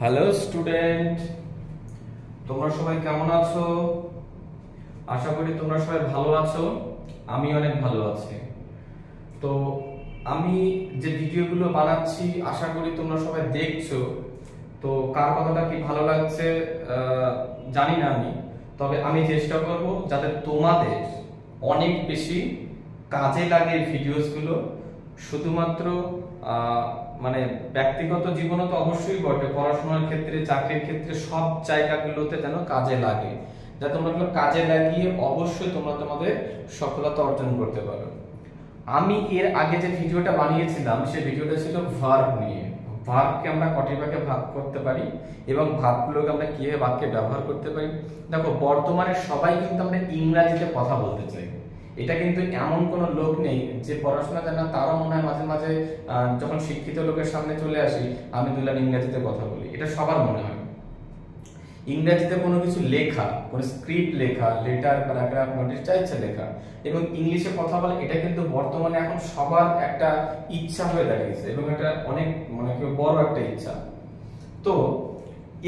Hello student, তোমরা সবাই কেমন আছো? আশা করি তোমরা সবাই ভালো আছো। আমি অনেক ভালো আছি। তো আমি যে ভিডিওগুলো বানাচ্ছি আশা করি তোমরা সবাই দেখছো। তো কার কথাটা কি ভালো লাগছে জানি না আমি, তবে আমি চেষ্টা করব যাতে তোমাদের অনেক বেশি কাজে লাগে ভিডিওসগুলো। শুধুমাত্র মানে ব্যক্তিগত জীবনে তো অবশ্যই বটে, পড়াশোনার ক্ষেত্রে, চাকরির ক্ষেত্রে, সব জায়গাগুলোতে যেন কাজে লাগে, যাতে তোমরা কাজে লাগিয়ে অবশ্যই তোমরা তোমাদের সফলতা অর্জন করতে পারো। আমি এর আগে যে ভিডিওটা বানিয়েছিলাম সেই ভিডিওটা ছিল ভার্ব নিয়ে। ভার্বকে আমরা কটি ভাগে ভাগ করতে পারি এবং ভার্বগুলোকে আমরা কিভাবে বাক্যে ব্যবহার করতে পারি। দেখো, বর্তমানে সবাই কিন্তু আমরা ইংরেজিতে কথা বলতে চাই। এটা কিন্তু এমন কোনো লোক নেই যে পড়াশোনা জানে না, তারও মনে হয় মাঝে মাঝে যখন শিক্ষিত লোকের সামনে চলে আসি আমি দুলাম ইংরেজিতে কথা বলি, এটা সবার মনে হয়। ইংরেজিতে কোনো কিছু লেখা, কোনো স্ক্রিপ্ট লেখা, লেটার, প্যারাগ্রাফ, নোটিশ, যা ইচ্ছা লেখা এবং ইংলিশে কথা বলা, এটা কিন্তু বর্তমানে এখন সবার একটা ইচ্ছা হয়ে দাঁড়িয়েছে এবং এটা অনেক বড় একটা ইচ্ছা। তো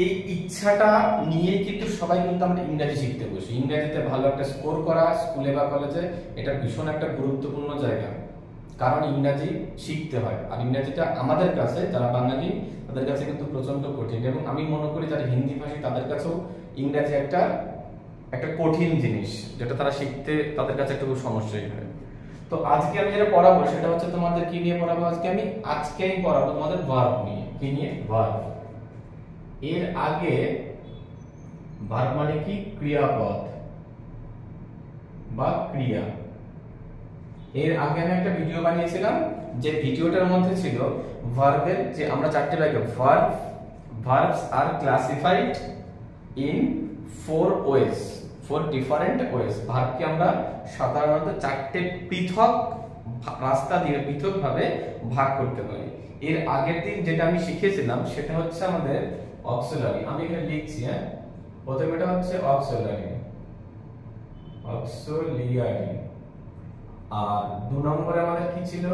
এই ইচ্ছাটা নিয়ে কিন্তু সবাই কিন্তু আমরা ইংরেজি শিখতে বসি। ইংরেজিতে ভালো একটা স্কোর করা স্কুলে বা কলেজে এটা ভীষণ একটা গুরুত্বপূর্ণ জায়গা, কারণ ইংরেজি শিখতে হয়। আর ইংরেজিটা আমাদের কাছে যারা বাঙালি তাদের কাছে কিন্তু প্রচন্ড কঠিন, এবং আমি মনে করি যারা হিন্দি ভাষী তাদের কাছেও ইংরেজি একটা একটা কঠিন জিনিস, যেটা তারা শিখতে তাদের কাছে একটু সমস্যাই হয়। তো আজকে আমি যেটা পড়াবো সেটা হচ্ছে তোমাদের কি নিয়ে পড়াবো। আজকেই পড়াবো তোমাদের ভার্ব নিয়ে। কি নিয়ে? ভার্ব। এর আগে ভার্ব মানে কি? ক্রিয়াপদ বা ক্রিয়া। এর আগে আমি একটা ভিডিও বানিয়েছিলাম, যে ভিডিওটার মধ্যে ছিল ভার্বের যে আমরা চারটে ভাগে verbs are classified in four different ways। ভার্বকে আমরা সাধারণত চারটে পৃথক রাস্তা দিয়ে পৃথকভাবে ভাগ করতে পারি। এর আগের দিন যেটা আমি শিখেছিলাম সেটা হচ্ছে আমাদের অক্সিলারি। আমি এখানে লিখছি, প্রথমে এটা হচ্ছে অক্সিলারি। আর 2 নম্বরে আমাদের কি ছিল?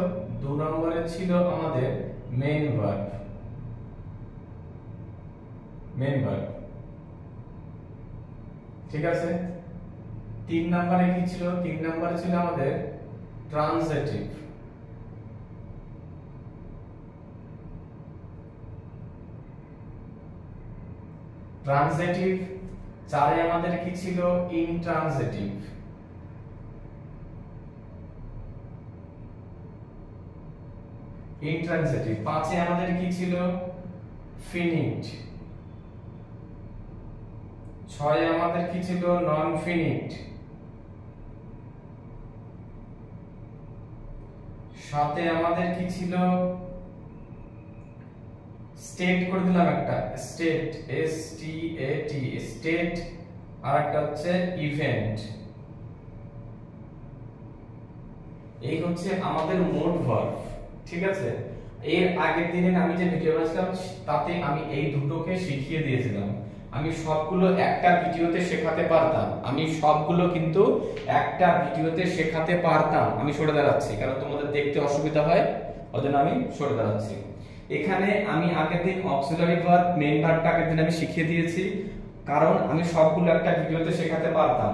2 নম্বরে ছিল আমাদের মেইন ভার্ব। ঠিক আছে। 3 নম্বরে কি ছিল? 3 নম্বরে ছিল আমাদের ট্রান্সিটিভ। ট্রান্সিটিভ। 4 আমাদের কি ছিল? ইনট্রান্সিটিভ। ইনট্রান্সিটিভ। 5 আমাদের কি ছিল? ফিনিট। 6 আমাদের কি ছিল? নন ফিনিট। 7 আমাদের কি ছিল? স্টেট করে দিলাম একটা, স্টেট, এস টি এ টি, স্টেট। আর একটা হচ্ছে ইভেন্ট। এই হচ্ছে আমাদের মোট ভার্ব। ঠিক আছে। এর আগের দিনে আমি যে ভিডিও বানাচ্ছিলাম তাতে আমি এই দুটোকে শিখিয়ে দিয়েছিলাম। আমি সবগুলো একটা ভিডিওতে শেখাতে পারতাম, আমি সরে দাঁড়াচ্ছি কারণ তোমাদের দেখতে অসুবিধা হয়, ওজন্য আমি সরে দাঁড়াচ্ছি। এখানে আমি আগের দিন অক্সিলারি ভার্ব, মেইন ভার্বটা আগের দিন আমি শিখিয়ে দিয়েছি, কারণ আমি সবগুলো একটা ভিডিওতে শেখাতে পারতাম,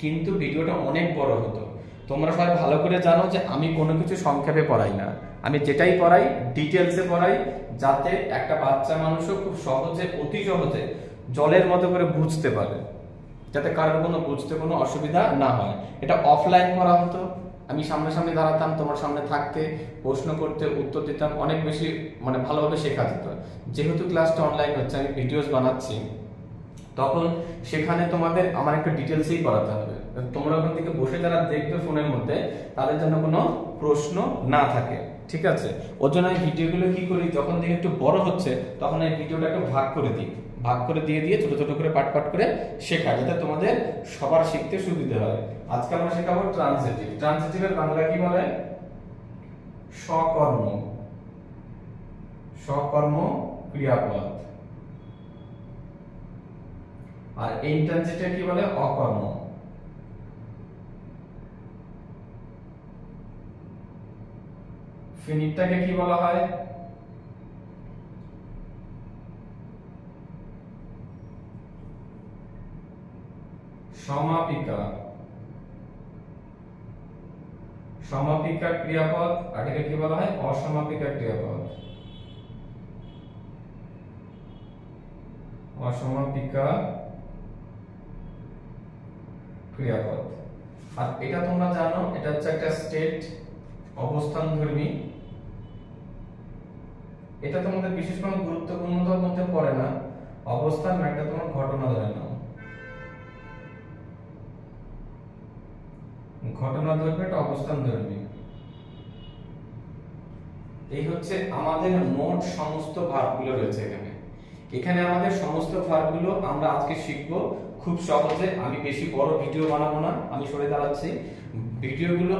কিন্তু ভিডিওটা অনেক বড় হতো। তোমরা সবাই ভালো করে জানো যে আমি কোনো কিছু সংক্ষেপে পড়াই না, আমি যেটাই পড়াই ডিটেলসে পড়াই, যাতে একটা বাচ্চা মানুষও খুব সহজে, অতি সহজে জলের মতো করে বুঝতে পারে, যাতে কারোর কোনো বুঝতে কোনো অসুবিধা না হয়। এটা অফলাইন করা হতো, আমি সামনাসামনি দাঁড়াতাম, তোমার সামনে থাকতে, প্রশ্ন করতে, উত্তর দিতাম, অনেক বেশি ভালোভাবে শেখা যেত। যেহেতু ক্লাসটা অনলাইন হচ্ছে, আমি ভিডিওস বানাচ্ছি, তখন সেখানে তোমাদের আমার একটু ডিটেলসেই করাতে হবে। তোমরা ওখান থেকে বসে যারা দেখবে ফোনের মধ্যে, তাদের জন্য কোনো প্রশ্ন না থাকে। ঠিক আছে। ওর জন্য আমি ভিডিওগুলো কি করি, যখন দেখি একটু বড় হচ্ছে তখন এই ভিডিওটাকে ভাগ করে দিই, ভাগ করে দিয়ে ছোট ছোট করে পাট করে শেখা, যাতে তোমাদের সবার শিখতে সুবিধা হয়। আজকে আমরা শেখাবো ট্রান্সিটিভ। ট্রান্সিটিভের বাংলা কি বলে? সকর্ম ক্রিয়াপদ। আর ইনট্রান্সিটিভ কি বলে? অকর্ম। ফিনিটটাকে কি বলা হয়? সমাপিকা, সমাপিকা ক্রিয়াপদ, আর এটাকে কি বলা হয়? অসমাপিকা ক্রিয়াপদ। অসমাপিকা ক্রিয়াপদ। আর এটা তোমরা জানো, এটা হচ্ছে একটা স্টেট, অবস্থানধর্মী। এটা তোমাদের বিশেষ কোনো গুরুত্বপূর্ণতার মধ্যে পড়ে না। অবস্থান একটা তোমার ঘটনা ধরে নাও, ঘটনা ধরবে, এটা অবস্থান ধর্মী। এই হচ্ছে আমাদের মোট সমস্ত ভার্বগুলো রয়েছে এখানে। এখানে আমাদের সমস্ত ভার্বগুলো আমরা আজকে শিখব খুব সহজে। আমি বেশি বড় ভিডিও বানাবো না, আমি সরে দাঁড়াচ্ছি। ভিডিওগুলো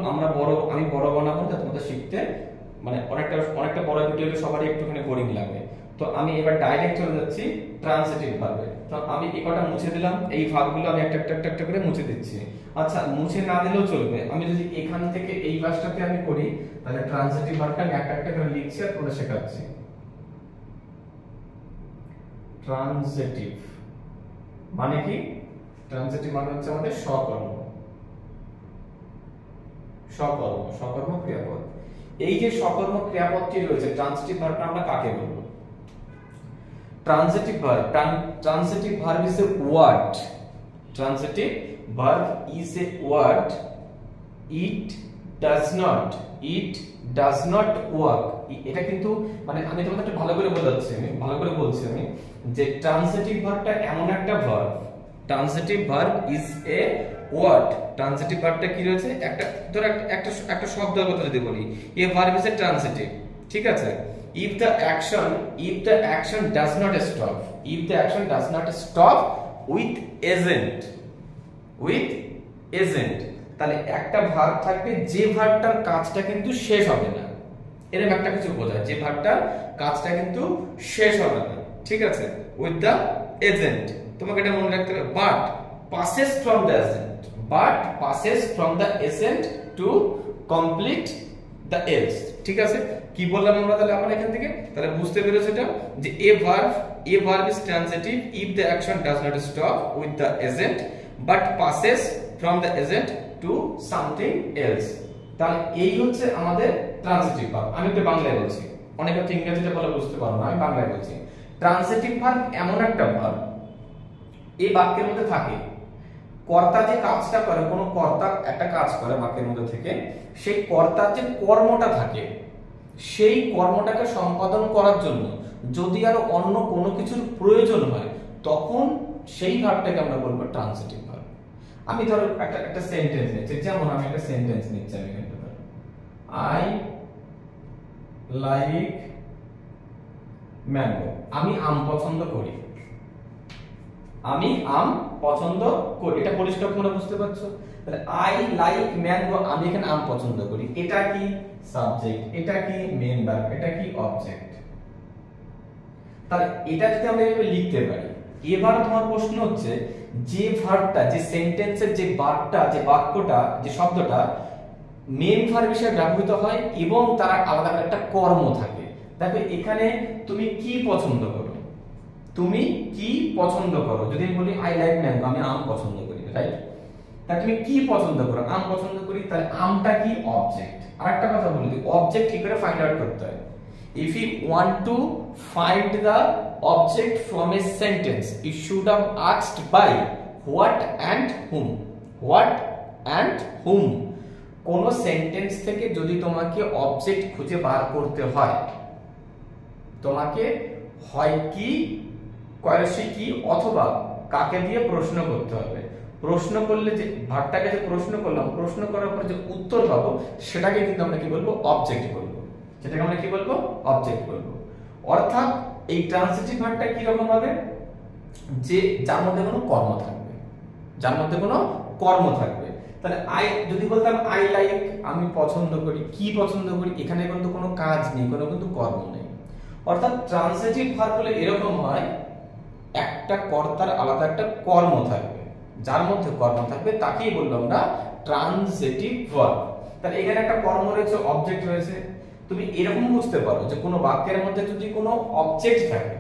আমি বড় বানাবো, যাতে তোমাদের শিখতে মানে অনেকটা বড় ভিডিও হলে সবারই একটুখানি বোরিং লাগে। তো আমি এবার ডাইরেক্ট চলে যাচ্ছি ট্রান্সিটিভ ভার্বে। তো আমি এই কটা মুছে দিলাম, এই ভার্বগুলো আমি একটা করে মুছে দিচ্ছি। আচ্ছা, মুছে না দিলেও চলবে। আমি যদি এখান থেকে এই ভার্বটাতে আমি করি, তাহলে ট্রান্সিটিভ ভার্বটা আমি একটা করে লিখছি আর তোমরা শেখাচ্ছি। ট্রান্সিটিভ মানে কি? ট্রান্সিটিভ মানে হচ্ছে আমাদের সকর্ম, সকর্ম ক্রিয়াপদ। এই যে সকর্ম ক্রিয়াপদটি রয়েছে, ট্রান্সিটিভ ভার্বটা আমরা কাকে বলবো? Transitive verb. Transitive verb is a word. Transitive verb is a word. It does not work. এটা কিন্তু মানে আমি তোমাদের একটু ভালো করে বলছি আমি যে ট্রান্সিটিভ ভার্বটা এমন একটা verb. Transitive verb is a word. Transitive ভার্বটা কি রয়েছে? একটা শব্দের কথা যদি বলি, a verb is a transitive, ঠিক আছে? If the action does not stop with agent, তাহলে একটা ভার্ব থাকবে যে ভার্বটার কাজটা কিন্তু শেষ হবে না। এরকম একটা কিছু বোঝায়, যে ভার্বটার কাজটা কিন্তু শেষ হবে না, ঠিক আছে? with the agent, তোমাকে এটা মনে রাখতে হবে। but passes from the agent to complete the else, ঠিক আছে? কি বললাম আমরা তাহলে আমরা এখান থেকে? তাহলে বুঝতে পেরেছো এটা যে a verb is transitive if the action does not stop with the agent but passes from the agent to something else। তাহলে এই হচ্ছে আমাদের ট্রান্সিটিভ ভার্ব। আমি একটু বাংলায় বলছি, অনেকে তো ইংরেজিতে বলে বুঝতে পারো না, আমি বাংলায় বলছি। ট্রান্সিটিভ ভার্ব এমন একটা ভার্ব, এই বাক্যের মধ্যে থাকে কর্তা যে কাজটা করে, কোনো কর্তা একটা কাজ করে বাক্যের মধ্যে থেকে, সেই কর্তার যে কর্মটা থাকে, সেই কর্মটাকে সম্পাদন করার জন্য যদি আর অন্য কোনো কিছুর প্রয়োজন হয়, তখন সেই ভার্বটাকে আমরা বলবো ট্রান্সিটিভ ভার্ব। আমি ধরো একটা সেন্টেন্স নিচ্ছি, যেমন আমি একটা সেন্টেন্স নিচ্ছি, আমি এখানে ধরো আই লাইক ম্যাঙ্গো। আমি আম পছন্দ করি, আমি আম পছন্দ করি। এটা পরিষ্কার তোমরা বুঝতে পারছো? তাহলে আই লাইক ম্যাঙ্গো, আমি এখানে আম পছন্দ করি। এটা কি? সাবজেক্ট। এটা কি? Main verb. এটা কি? অবজেক্ট। তাহলে এটা যদি আমরা এভাবে লিখতে পারি, এবার তোমার প্রশ্ন হচ্ছে যে ভার্বটা, যে সেন্টেন্সের যে ভার্বটা, যে বাক্যটা, যে শব্দটা মেইন ভার্ব হিসেবে ব্যবহৃত হয় এবং তার আলাদা একটা কর্ম থাকে। দেখো এখানে তুমি কি পছন্দ করো, তুমি কি পছন্দ করো? যদি আমি বলি আই লাইক ম্যাঙ্গো, আমি আম পছন্দ করি, রাইট? তাহলে তুমি কি পছন্দ করো? আম পছন্দ করি। তাহলে আমটা কি? অবজেক্ট। আরেকটা কথা বলি, অবজেক্ট কি করে ফাইন্ড আউট করতে হয়? if you want to find the object from a sentence, you should have asked by what and whom। কোন সেন্টেন্স থেকে যদি তোমাকে অবজেক্ট খুঁজে বার করতে হয়, তোমাকে হয় কি, কয়সি কি, অথবা কাকে দিয়ে প্রশ্ন করতে হবে। প্রশ্ন করলে যে ভার্বটাকে যে প্রশ্ন করলাম, প্রশ্ন করার পর যে উত্তর পাবো, সেটাকে কিন্তু আমরা কি বলবো? অবজেক্ট বলবো। সেটাকে আমরা কি বলবো? অবজেক্ট বলবো। অর্থাৎ এই ট্রান্সিটিভ ভার্বটা কি রকম হবে? যে যার মধ্যে কোনো কর্ম থাকবে, যার মধ্যে কোনো কর্ম থাকবে। তাহলে আই যদি বলতাম আই লাইক, আমি পছন্দ করি, কি পছন্দ করি, এখানে কিন্তু কোনো কাজ নেই, কোনো কিন্তু কর্ম নেই। অর্থাৎ ট্রান্সিটিভ ভার্ব হলে এরকম হয়, একটা কর্তার আলাদা একটা কর্ম থাকবে, যার মধ্যে কর্ম থাকবে তাকেই বলবো আমরা ট্রান্সিটিভ ভার্ব। তাহলে এখানে একটা কর্ম রয়েছে, অবজেক্ট রয়েছে। তুমি এরকম বুঝতে পারো যে কোনো বাক্যের মধ্যে যদি কোনো অবজেক্ট থাকে,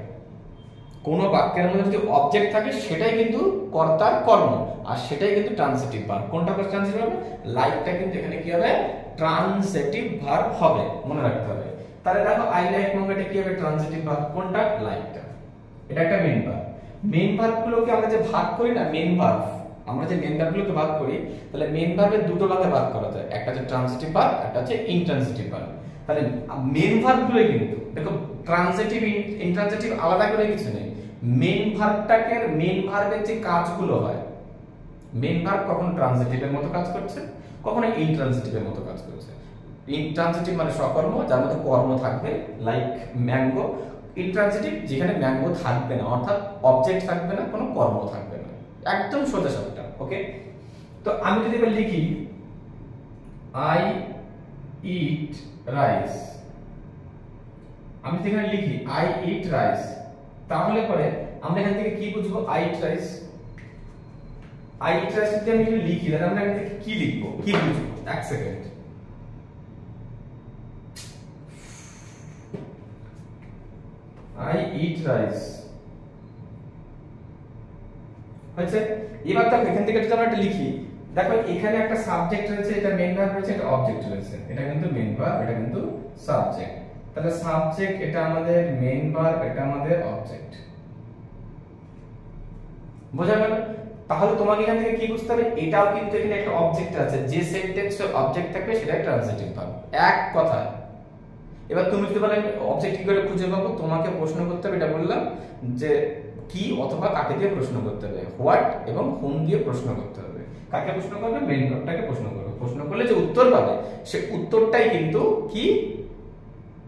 কোন বাক্যের মধ্যে যদি অবজেক্ট থাকে সেটাই কিন্তু কর্তার কর্ম, আর সেটাই কিন্তু ট্রান্সিটিভ ভার্ব। কোনটা ট্রান্সিটিভ ভার্ব? লাইকটা কিন্তু এখানে কি হবে? ট্রান্সিটিভ ভার্ব হবে, মনে রাখতে হবে। তাহলে দেখো আই লাইক ম্যাঙ্গো, এটা কি হবে? Transitive verb. কোনটা? লাইকটা। এটা একটা মেইন ভার্ব। মেইন ভার্বগুলোকে আমরা যে ভাগ করি না, মেইন ভার্ব, আমরা যে মেইন ভার্বগুলোকে ভাগ করি, তাহলে মেইন ভার্বের দুটো ভাগে ভাগ করা যায়, একটা হচ্ছে ট্রান্সিটিভ ভার্ব, একটা হচ্ছে ইনট্রান্সিটিভ ভার্ব। তাহলে মেইন ভার্বগুলো কিন্তু দেখো ট্রান্সিটিভ ইনট্রান্সিটিভ আলাদা করে কিছু নেই। মেইন ভার্বটাকে, মেইন ভার্বের যে কাজগুলো হয়, মেইন ভার্ব কখনো ট্রান্সিটিভের মতো কাজ করছে, কখনো ইনট্রান্সিটিভের মতো কাজ করছে। ইনট্রান্সিটিভ মানে সকর্ম, যার মধ্যে কর্ম থাকবে, লাইক ম্যাঙ্গো। ইনট্রান্সিটিভ যেখানে ম্যাঙ্গো থাকবে না, অর্থাৎ অবজেক্ট থাকবে না, কোনো কর্ম থাকবে না, একদম সোজা সাপটা। ওকে, তো আমি যদি এবার লিখি আই ইট রাইস, আমি যদি এখানে লিখি আই ইট রাইস, তাহলে পরে আমরা এখান থেকে কি বুঝবো? I eat rice. I eat rice যদি আমি লিখি, তাহলে আমরা এখান থেকে কি লিখবো, কি বুঝবো? এক সেকেন্ড। I eat rice হয়েছে। এবার দেখো এখান থেকে যদি আমরা একটা লিখি, দেখো এখানে একটা সাবজেক্ট রয়েছে, এটা মেইন ভার্ব রয়েছে, এটা অবজেক্ট রয়েছে, এটা কিন্তু মেইন ভার্ব, এটা কিন্তু সাবজেক্ট। তাহলে সাবজেক্ট এটা আমাদের মেইন ভার্ব, এটা আমাদের অবজেক্ট। বোঝা গেল? তাহলে তোমাকে এখান থেকে কি বুঝতে হবে? এটাও কিন্তু এখানে একটা অবজেক্ট আছে, যে সেন্টেন্সে অবজেক্ট থাকবে সেটাই ট্রান্সিটিভ ভার্ব, এক কথা। এবার তুমি যদি বলে অবজেক্ট কি করে খুঁজে পাবো, তোমাকে প্রশ্ন করতে হবে, এটা বললাম যে কি অথবা কাকে দিয়ে প্রশ্ন করতে হবে, হোয়াট এবং হুম দিয়ে প্রশ্ন করতে হবে। কাকে প্রশ্ন করবে? মেইন ভার্বটাকে প্রশ্ন করবে। প্রশ্ন করলে যে উত্তর পাবে, সে উত্তরটাই কিন্তু কি?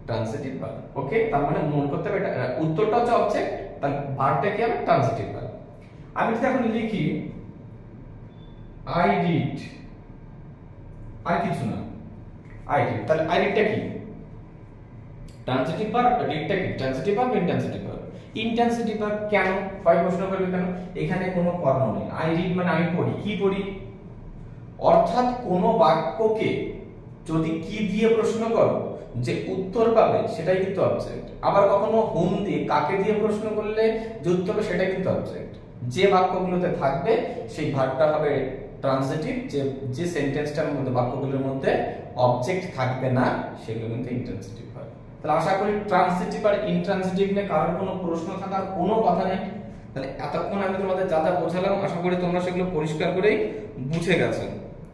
Transitive verb. ওকে, তার মানে মনে করতে হবে এটা উত্তরটা হচ্ছে অবজেক্ট, তার ভার্বটা কি হবে? Transitive verb. আমি যদি এখন লিখি আই রিড, আর কিছু না, আই রিড, তাহলে আই রিডটা কি? Transitive verb. রিডটা কি? Transitive verb, intransitive verb. Intransitive verb কেন? কয় প্রশ্ন করবে কেন? এখানে কোনো কর্ম নেই। আই রিড মানে আমি পড়ি, কি পড়ি? অর্থাৎ কোন বাক্যকে যদি কি দিয়ে প্রশ্ন করো, যে উত্তর পাবে সেটাই কিন্তু অবজেক্ট। আবার কখনো হুম দিয়ে, কাকে দিয়ে প্রশ্ন করলে যে উত্তর পাবে সেটাই কিন্তু অবজেক্ট। যে বাক্যগুলোতে থাকবে সেই ভার্বটা হবে ট্রান্সিটিভ, যে সেন্টেন্সটার মধ্যে, বাক্যগুলোর মধ্যে অবজেক্ট থাকবে না, সেগুলো কিন্তু ইনট্রান্সিটিভ ভার্ব। তাহলে আশা করি ট্রান্সিটিভ আর ইনট্রান্সিটিভ নিয়ে কারোর কোনো প্রশ্ন থাকার কোনো কথা নেই। তাহলে এতক্ষণ আমি তোমাদের যা যা বোঝালাম, আশা করি তোমরা সেগুলো পরিষ্কার করেই বুঝে গেছো।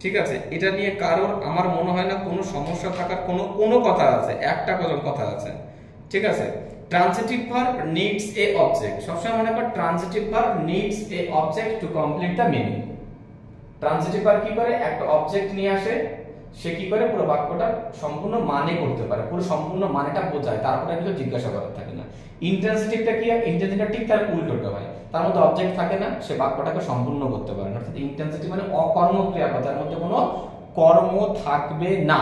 ঠিক আছে, এটা নিয়ে কারোর আমার মনে হয় না কোনো সমস্যা থাকার কোনো কথা আছে, একটা কথা আছে। ঠিক আছে, transitive verb needs a object. সবসময় মনে কর, transitive verb needs a object to complete the meaning. Transitive verb কি করে? একটা অবজেক্ট নিয়ে আসে, সে কি করে পুরো বাক্যটা সম্পূর্ণ মানে করতে পারে, পুরো সম্পূর্ণ মানেটা বোঝায়, তারপরে কিছু জিজ্ঞাসা করার থাকে না। ইনট্রান্সিটিভটা কি? ইনট্রান্সিটিভটা ঠিক তার উল্টোটা হয়, তার মধ্যে অবজেক্ট থাকে না, সে বাক্যটাকে সম্পূর্ণ করতে পারে না। অর্থাৎ ইনট্রান্সিটিভ মানে অকর্ম ক্রিয়াপদ, তার মধ্যে কোনো কর্ম থাকবে না।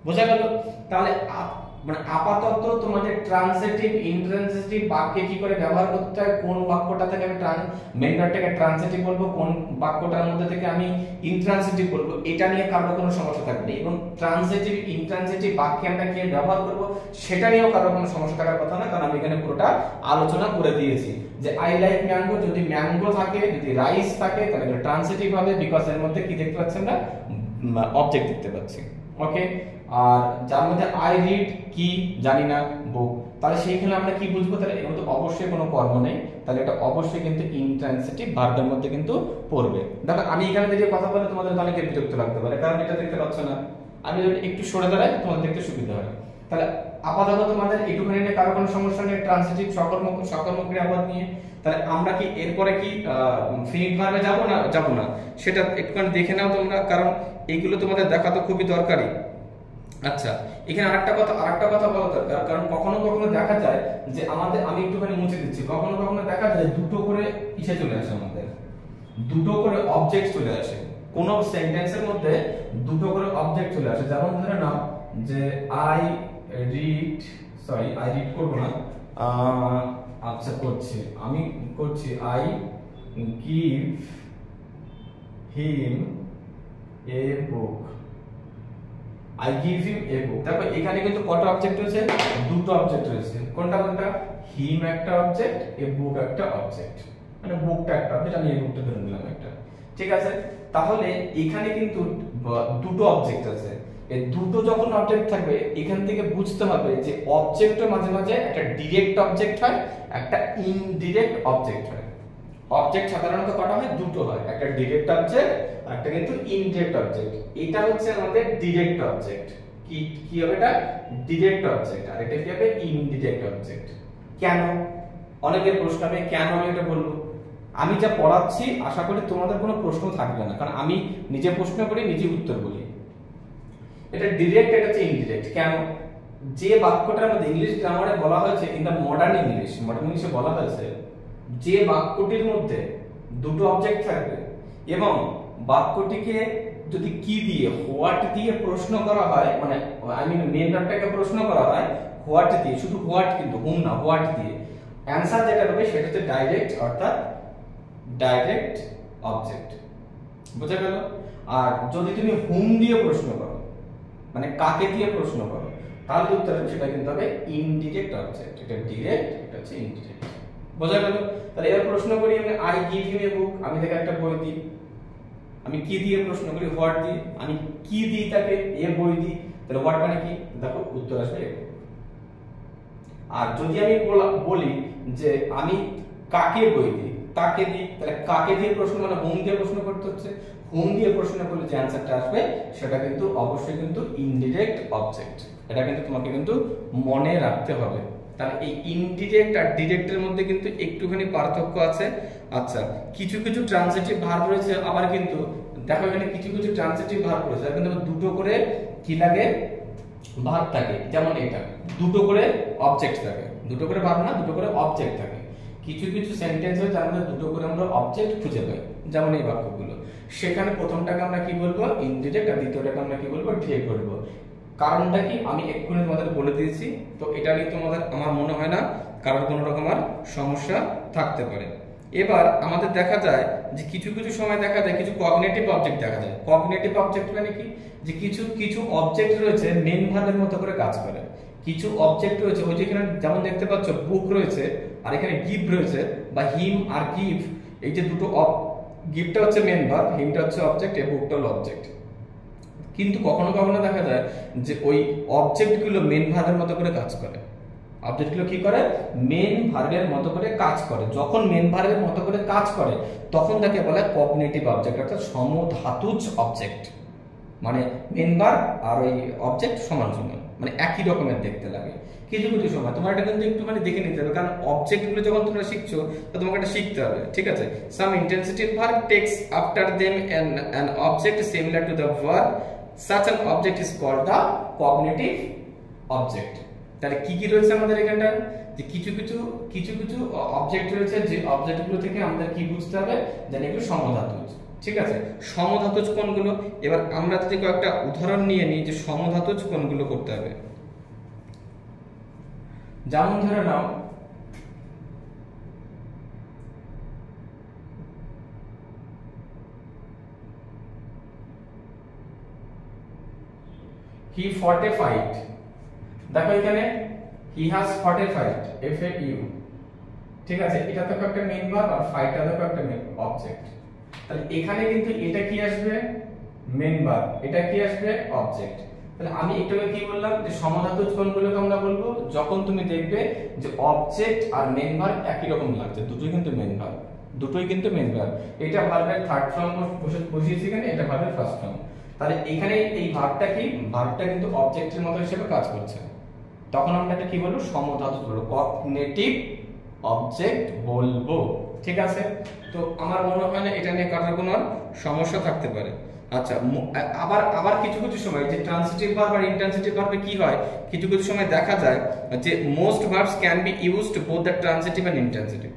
বোঝা গেল? তাহলে মানে আপাতত তোমাদের ট্রান্সিটিভ ইনট্রান্সিটিভ বাক্যে কি করে ব্যবহার করতে হয়, কোন বাক্যটা থেকে আমি মেইন ভার্বটাকে ট্রান্সিটিভ বলবো, কোন বাক্যটার মধ্যে থেকে আমি ইনট্রান্সিটিভ বলবো, এটা নিয়ে কারোর কোনো সমস্যা থাকবে না। এবং ট্রান্সিটিভ ইনট্রান্সিটিভ বাক্যে আমরা কি ব্যবহার করব, সেটা নিয়েও কারোর কোনো সমস্যা থাকার কথা না, কারণ আমি এখানে পুরোটা আলোচনা করে দিয়েছি। যে আই লাইক ম্যাঙ্গো, যদি ম্যাঙ্গো থাকে, যদি রাইস থাকে, তাহলে এটা ট্রান্সিটিভ হবে, বিকজ এর মধ্যে কি দেখতে পাচ্ছি আমরা? অবজেক্ট দেখতে পাচ্ছি। ওকে, আর যার মধ্যে আই রিড কি জানি না, বুক, তাহলে সেইখানে আমরা কি বুঝবো? তাহলে এর মধ্যে অবশ্যই কোনো কর্ম নেই, তাহলে এটা অবশ্যই কিন্তু ইনট্রান্সিটিভ ভার্বের মধ্যে কিন্তু পড়বে। দেখো আমি এখানে দেখে কথা বলে তোমাদের অনেকে বিরক্ত লাগতে পারে, কারণ এটা দেখতে পাচ্ছ না। আমি যদি একটু সরে দাঁড়াই, তোমাদের দেখতে সুবিধা হয়। তাহলে আপাতত তোমাদের একটুখানি নিয়ে কারো কোনো সমস্যা নেই ট্রান্সিটিভ সকর্ম ক্রিয়াপদ নিয়ে। তাহলে আমরা কি এরপরে কি ফিনিট ভার্বে যাব না সেটা একটুখানি দেখে নাও তোমরা, কারণ এইগুলো তোমাদের দেখা তো খুবই দরকারি। আচ্ছা, এখানে আরেকটা কথা বলা দরকার, কারণ কখনো কখনো দেখা যায় যে আমি একটুখানি মুছে দিচ্ছি, কখনো কখনো দেখা যায় দুটো করে ইসে চলে আসে, আমাদের দুটো করে অবজেক্ট চলে আসে কোন সেন্টেন্সের মধ্যে, দুটো করে অবজেক্ট চলে আসে। যেমন ধরে নাও যে আই রিড করব না, আচ্ছা আমি করছি I give him a book. I give him a book. দেখো এখানে কিন্তু কটা অবজেক্ট রয়েছে, দুটো অবজেক্ট রয়েছে। কোনটা কোনটা? হিম একটা অবজেক্ট, এ বুক একটা অবজেক্ট, মানে বুকটা একটা অবজেক্ট, আমি এই বুকটা ধরে নিলাম একটা। ঠিক আছে, তাহলে এখানে কিন্তু দুটো অবজেক্ট আছে। এই দুটো যখন অবজেক্ট থাকবে, এখান থেকে বুঝতে হবে যে অবজেক্টের মাঝে মাঝে একটা ডিরেক্ট অবজেক্ট হয়, একটা ইনডিরেক্ট অবজেক্ট হয়। অবজেক্ট সাধারণত কটা হয়? দুটো হয়, একটা ডিরেক্ট অবজেক্ট আর একটা কিন্তু ইনডিরেক্ট অবজেক্ট। এটা হচ্ছে আমাদের ডিরেক্ট অবজেক্ট। কি কি হবে এটা? Direct object. আর এটা কি হবে? Indirect object. কেন? অনেকের প্রশ্ন হবে কেন আমি এটা বলবো। আমি যা পড়াচ্ছি আশা করি তোমাদের কোনো প্রশ্ন থাকবে না, কারণ আমি নিজে প্রশ্ন করি, নিজে উত্তর বলি। এটা ডিরেক্ট, এটা হচ্ছে ইনডিরেক্ট। কেন? যে বাক্যটার মধ্যে ইংলিশ গ্রামারে বলা হয়েছে, ইন দা মডার্ন ইংলিশে বলা হয়েছে যে বাক্যটির মধ্যে দুটো অবজেক্ট থাকবে এবং বাক্যটিকে যদি কি দিয়ে, হোয়াট দিয়ে প্রশ্ন করা হয়, মানে আই মিন মেন ভার্বটাকে প্রশ্ন করা হয় হোয়াট দিয়ে, শুধু হোয়াট, কিন্তু হুম না, হোয়াট দিয়ে, অ্যানসার যেটা হবে সেটা হচ্ছে ডাইরেক্ট, অর্থাৎ ডাইরেক্ট অবজেক্ট। বুঝা গেল? আর যদি তুমি হুম দিয়ে প্রশ্ন করো, মানে কাকে দিয়ে প্রশ্ন করো, তাহলে উত্তর সেটা কিন্তু হবে ইনডিরেক্ট অবজেক্ট। এটা ডিরেক্ট, এটা হচ্ছে ইনডিরেক্ট। বোঝা গেল? তাহলে এর প্রশ্ন করি আমি আই গিভ হিম এ বুক, আমি তাকে একটা বই দিই। আমি কি দিয়ে প্রশ্ন করি? হোয়াট দিয়ে। আমি কি দিই তাকে? এ বই দিই। তাহলে হোয়াট মানে কি? দেখো উত্তর আসবে এ। আর যদি আমি বলি যে আমি কাকে বই দিই, তাকে দিই, তাহলে কাকে দিয়ে প্রশ্ন, মানে হুম দিয়ে প্রশ্ন করতে হচ্ছে। হুম দিয়ে প্রশ্ন করলে যে অ্যানসারটা আসবে সেটা কিন্তু অবশ্যই কিন্তু ইনডিরেক্ট অবজেক্ট। এটা কিন্তু তোমাকে কিন্তু মনে রাখতে হবে। তাহলে এই ইনডিরেক্ট আর ডিরেক্টের মধ্যে কিন্তু একটুখানি পার্থক্য আছে। আচ্ছা, কিছু কিছু ট্রান্সিটিভ ভার্ব রয়েছে, আবার কিন্তু দেখো এখানে কিছু কিছু ট্রান্সিটিভ ভার্ব রয়েছে কিন্তু দুটো করে কি লাগে? ভার্ব থাকে। যেমন এটা দুটো করে অবজেক্ট থাকে, দুটো করে ভার্ব না, দুটো করে অবজেক্ট থাকে। কিছু কিছু সেন্টেন্স হয় যার মধ্যে দুটো করে আমরা অবজেক্ট খুঁজে পাই, যেমন এই বাক্যগুলো। সেখানে প্রথমটাকে আমরা কি বলবো? ইনডিরেক্ট, আর দ্বিতীয়টাকে আমরা কি বলবো? ডিরেক্ট বলবো। কারণটা কি আমি এক্ষুনি তোমাদের বলে দিয়েছি। তো এটা নিয়ে তোমাদের আমার মনে হয় না কারোর কোনো রকম আর সমস্যা থাকতে পারে। এবার আমাদের দেখা যায় যে কিছু কিছু সময় দেখা যায় কিছু কগনিটিভ অবজেক্ট দেখা যায়। কগনিটিভ অবজেক্ট মানে কি? যে কিছু কিছু অবজেক্ট রয়েছে মেন ভার্বের মতো করে কাজ করে। কিছু অবজেক্ট রয়েছে, ওই যেখানে যেমন দেখতে পাচ্ছ বুক রয়েছে আর এখানে গিভ রয়েছে, বা হিম আর গিভ, এই যে দুটো গিভটা হচ্ছে মেন ভার্ব, হিমটা হচ্ছে অবজেক্ট, এবং বুকটা হলো অবজেক্ট। কিন্তু কখনো কখনো দেখা যায় যে ওই অবজেক্টগুলো মেন ভার্বের মতো করে কাজ করে। অবজেক্টগুলো কি করে? মেন ভার্বের মতো করে কাজ করে। যখন মেন ভার্বের মতো করে কাজ করে তখন তাকে বলা হয় কগনিটিভ অবজেক্ট, অর্থাৎ সমধাতুজ অবজেক্ট। মানে মেন ভার্ব আর ওই অবজেক্ট সমান সমান, মানে একই রকমের দেখতে লাগে। কিছু কিছু সময় তোমার এটা কিন্তু একটু মানে দেখে নিতে হবে, কারণ অবজেক্টগুলো যখন তোমরা শিখছো তো তোমাকে এটা শিখতে হবে। ঠিক আছে? Some intensitive verb takes after them an object similar to the verb, such an object is called the cognitive object. তাহলে কি কি রয়েছে আমাদের এখানটা? যে কিছু কিছু অবজেক্ট রয়েছে, যে অবজেক্টগুলো থেকে আমাদের কি বুঝতে হবে? যে এগুলো সমধাতুজ। ঠিক আছে? সমধাতুজ কোনগুলো? এবার আমরা যদি কয়েকটা উদাহরণ নিয়ে নিই যে সমধাতুজ কোনগুলো করতে হবে। যেমন ধরে নাও he fought a fight। দেখো এখানে he has fought a fight, f a u। ঠিক আছে? এটা তো একটা মেইন ভার্ব আর ফাইটটা তো একটা মেইন অবজেক্ট। তাহলে এখানে কিন্তু এটা কি আসবে? মেইন ভার্ব, এটা কি আসবে? অবজেক্ট। তাহলে আমি এটাকে কি বললাম যে সমধাতুজ কোনগুলোকে আমরা বলবো? যখন তুমি দেখবে যে অবজেক্ট আর মেইন ভার্ব একই রকম লাগছে, দুটোই কিন্তু মেইন ভার্ব, দুটোই কিন্তু মেইন ভার্ব। এটা ভার্বের থার্ড ফর্ম বসিয়েছি এখানে, এটা ভার্বের ফার্স্ট ফর্ম। তাহলে এখানে এই ভার্বটা কি? ভার্বটা কিন্তু অবজেক্টের মতো হিসেবে কাজ করছে, তখন আমরা এটা কি বলবো? সমধাতুজ বলবো, কগনিটিভ অবজেক্ট বলবো। ঠিক আছে? তো আমার মনে হয় না এটা নিয়ে কারোর কোনো সমস্যা থাকতে পারে। আচ্ছা, আবার আবার কিছু কিছু সময় যে ট্রান্সিটিভ ভার্ব আর ইন্ট্রান্সিটিভ ভার্বে কি হয়, কিছু কিছু সময় দেখা যায় যে most verbs can be used both the transitive and intransitive.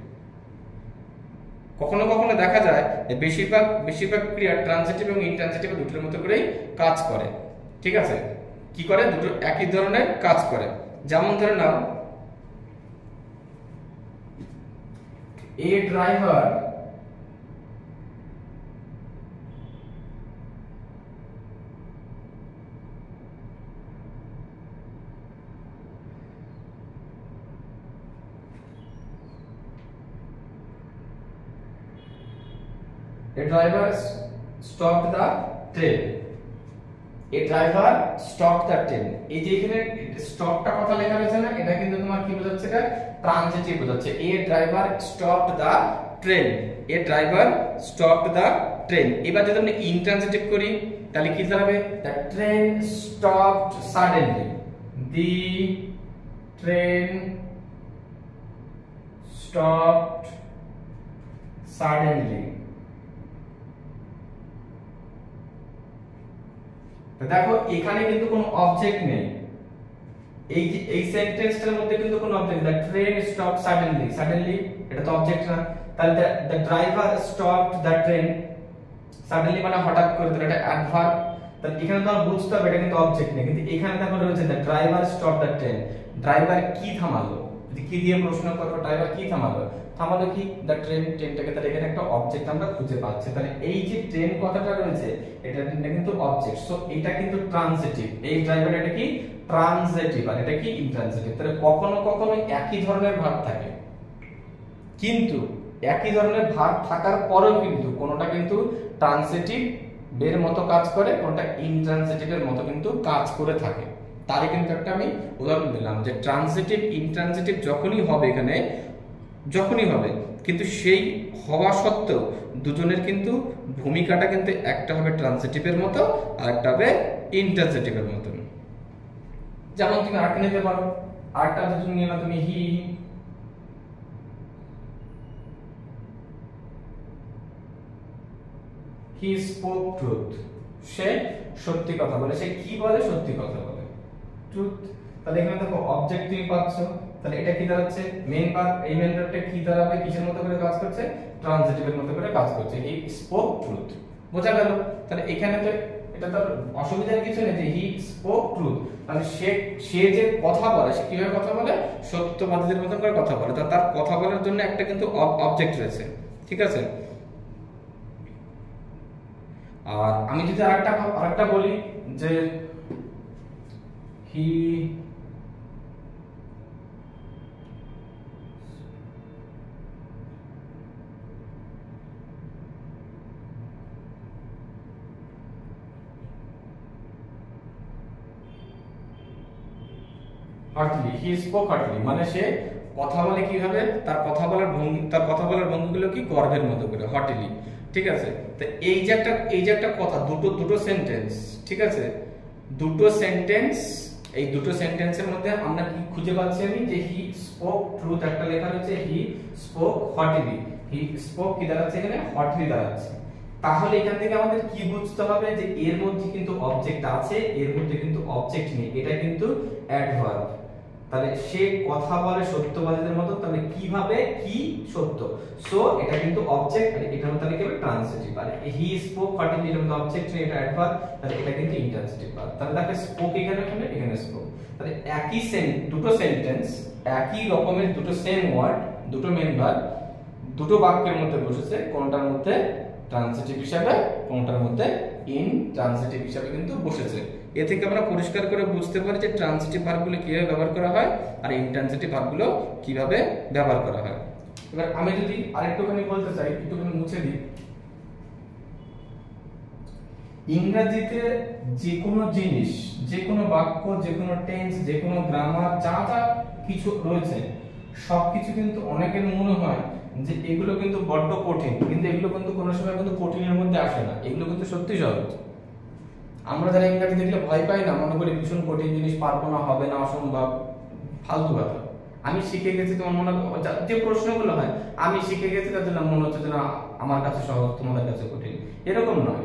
কখনো কখনো দেখা যায় যে বেশিরভাগ ক্রিয়া ট্রান্সিটিভ এবং ইন্ট্রান্সিটিভ দুটোর মতো করেই কাজ করে। ঠিক আছে? কি করে? দুটো একই ধরনের কাজ করে। যেমন ধরে নাও a driver A driver stopped the train. A driver stopped the train. এই যে এখানে স্টপটা কথা লেখা রয়েছে না, এটা কিন্তু তোমার কি বোঝাচ্ছে? এটা ট্রানজিটিভ বোঝাচ্ছে। A driver stopped the train. A driver stopped the train. এবার যদি আমরা ইনট্রানজিটিভ করি তাহলে কি দাঁড়াবে? The train stopped suddenly. The train stopped suddenly. তো দেখো এখানে কিন্তু কোনো অবজেক্ট নেই, এই সেন্টেন্সটার মধ্যে কিন্তু কোনো object. The train stop suddenly, suddenly এটা তো অবজেক্ট না। তাহলে the driver stopped the train, suddenly মানে হঠাৎ করে, তো এটা অ্যাডভার্ব। তাহলে এখানে তো বুঝতে হবে এটা কিন্তু অবজেক্ট নেই, কিন্তু এখানে দেখো রয়েছে the driver stop the train. Driver কি থামালো? যদি কি দিয়ে প্রশ্ন করবো, ড্রাইভার কি থামালো? থামালো কি? দ্য ট্রেন, ট্রেনটাকে। তাহলে এখানে একটা অবজেক্ট আমরা খুঁজে পাচ্ছি। তাহলে এই যে ট্রেন কথাটা রয়েছে এটা কিন্তু অবজেক্ট, সো এটা কিন্তু ট্রানজিটিভ। এই ড্রাইভার এটা কি ট্রানজিটিভ, আর এটা কি ইনট্রানজিটিভ। তাহলে কখনো কখনো একই ধরনের ভার্ব থাকে, কিন্তু একই ধরনের ভার্ব থাকার পরেও কিন্তু কোনোটা কিন্তু ট্রানজিটিভ এর মতো কাজ করে, কোনটা ইনট্রানজিটিভ এর মতো কিন্তু কাজ করে থাকে। তারই কিন্তু একটা আমি উদাহরণ দিলাম যে ট্রানজিটিভ ইনট্রানজিটিভ যখনই হবে, এখানে যখনই হবে, কিন্তু সেই হওয়া সত্ত্বেও দুজনের কিন্তু ভূমিকাটা কিন্তু একটা হবে ট্রানজিটিভের মতো আর একটা হবে ইনট্রানজিটিভের মতো। যেমন তুমি আরেকটা নিতে পারো, আরেকটা যদি নিয়ে নাও তুমি হি স্পোক ট্রুথ, সে সত্যি কথা বলে। সে কি বলে? সত্যি কথা বলে, ট্রুথ। তাহলে এখানে দেখো অবজেক্ট তুমি পাচ্ছ, তাহলে এটা কি দাঁড়াচ্ছে? Main verb. এই মেইন ভার্বটা কি দাঁড়াবে? কিসের মতো করে কাজ করছে? ট্রানজিটিভের মতো করে কাজ করছে। হি স্পোক ট্রুথ, বোঝা গেল? তাহলে এখানে তো এটা তো অসুবিধার কিছু নেই যে হি স্পোক ট্রুথ। তাহলে সে যে কথা বলে, সে কিভাবে কথা বলে? সত্যবাদীদের মতো করে কথা বলে। তার কথা বলার জন্য একটা কিন্তু অবজেক্ট রয়েছে, ঠিক আছে? আর আমি যদি আরেকটা বলি যে হি হার্টলি, হি স্পোক হার্টলি, মানে সে কথা বলে কিভাবে? তার কথা বলার ভঙ্গিগুলো কি গর্বের মতো করে, হার্টলি, ঠিক আছে? তো এই যে একটা কথা, দুটো সেন্টেন্স, ঠিক আছে? দুটো সেন্টেন্স, এই দুটো সেন্টেন্সের মধ্যে আমরা কি খুঁজে পাচ্ছি? আমি যে হি স্পোক ট্রুথ একটা লেখা রয়েছে, হি স্পোক হার্টলি। হি স্পোক কি দাঁড়াচ্ছে এখানে? হার্টলি দাঁড়াচ্ছে। তাহলে এখান থেকে আমাদের কি বুঝতে হবে? যে এর মধ্যে কিন্তু অবজেক্ট আছে, এর মধ্যে কিন্তু অবজেক্ট নেই, এটা কিন্তু অ্যাডভার্ব। তাহলে সে কথা বলে সত্যবাদীদের মতো, তাহলে কিভাবে? কি সত্য, সো এটা কিন্তু অবজেক্ট, আর এটা তাহলে কি হবে? ট্রান্সিটিভ। আর হি স্পোক হার্টলি এর মধ্যে অবজেক্ট নেই, এটা অ্যাডভার্ব, তাহলে এটা কিন্তু ইন্ট্রান্সিটিভ ভার্ব। তাহলে দেখো স্পোক এখানে স্পোক। তাহলে একই দুটো সেন্টেন্স, একই রকমের দুটো সেম ওয়ার্ড, দুটো মেইন ভার্ব, দুটো বাক্যের মধ্যে বসেছে, কোনটার মধ্যে ট্রান্সিটিভ হিসাবে, কোনটার মধ্যে ইনট্রান্সিটিভ হিসাবে কিন্তু বসেছে। এ থেকে আমরা পরিষ্কার করে বুঝতে পারি যে ট্রান্সিটিভ ভার্বগুলো কিভাবে ব্যবহার করা হয় আর ইনট্রান্সিটিভ ভার্বগুলো কিভাবে ব্যবহার করা হয়। এবার আমি যদি আরেকটুখানি বলতে চাই, একটুখানি মুছে দিই, ইংরেজিতে যে কোনো জিনিস, যে কোনো বাক্য, যে কোনো টেন্স, যে কোনো গ্রামার, যা যা কিছু রয়েছে সবকিছু কিন্তু অনেকের মনে হয় যে এগুলো কিন্তু বড্ড কঠিন, কিন্তু এগুলো কিন্তু কোনো সময় কিন্তু কঠিনের মধ্যে আসে না, এগুলো কিন্তু সত্যি সহজ। আমরা যারা ইংরেজি দেখলে ভয় পাই না, মনে করি ভীষণ কঠিন জিনিস, পারবো না, হবে না, অসম্ভব, ফালতু কথা। আমি শিখে গেছি, তোমার মনে যে প্রশ্নগুলো হয় আমি শিখে গেছি, তার জন্য মনে হচ্ছে যে না আমার কাছে সহজ, তোমাদের কাছে কঠিন, এরকম নয়।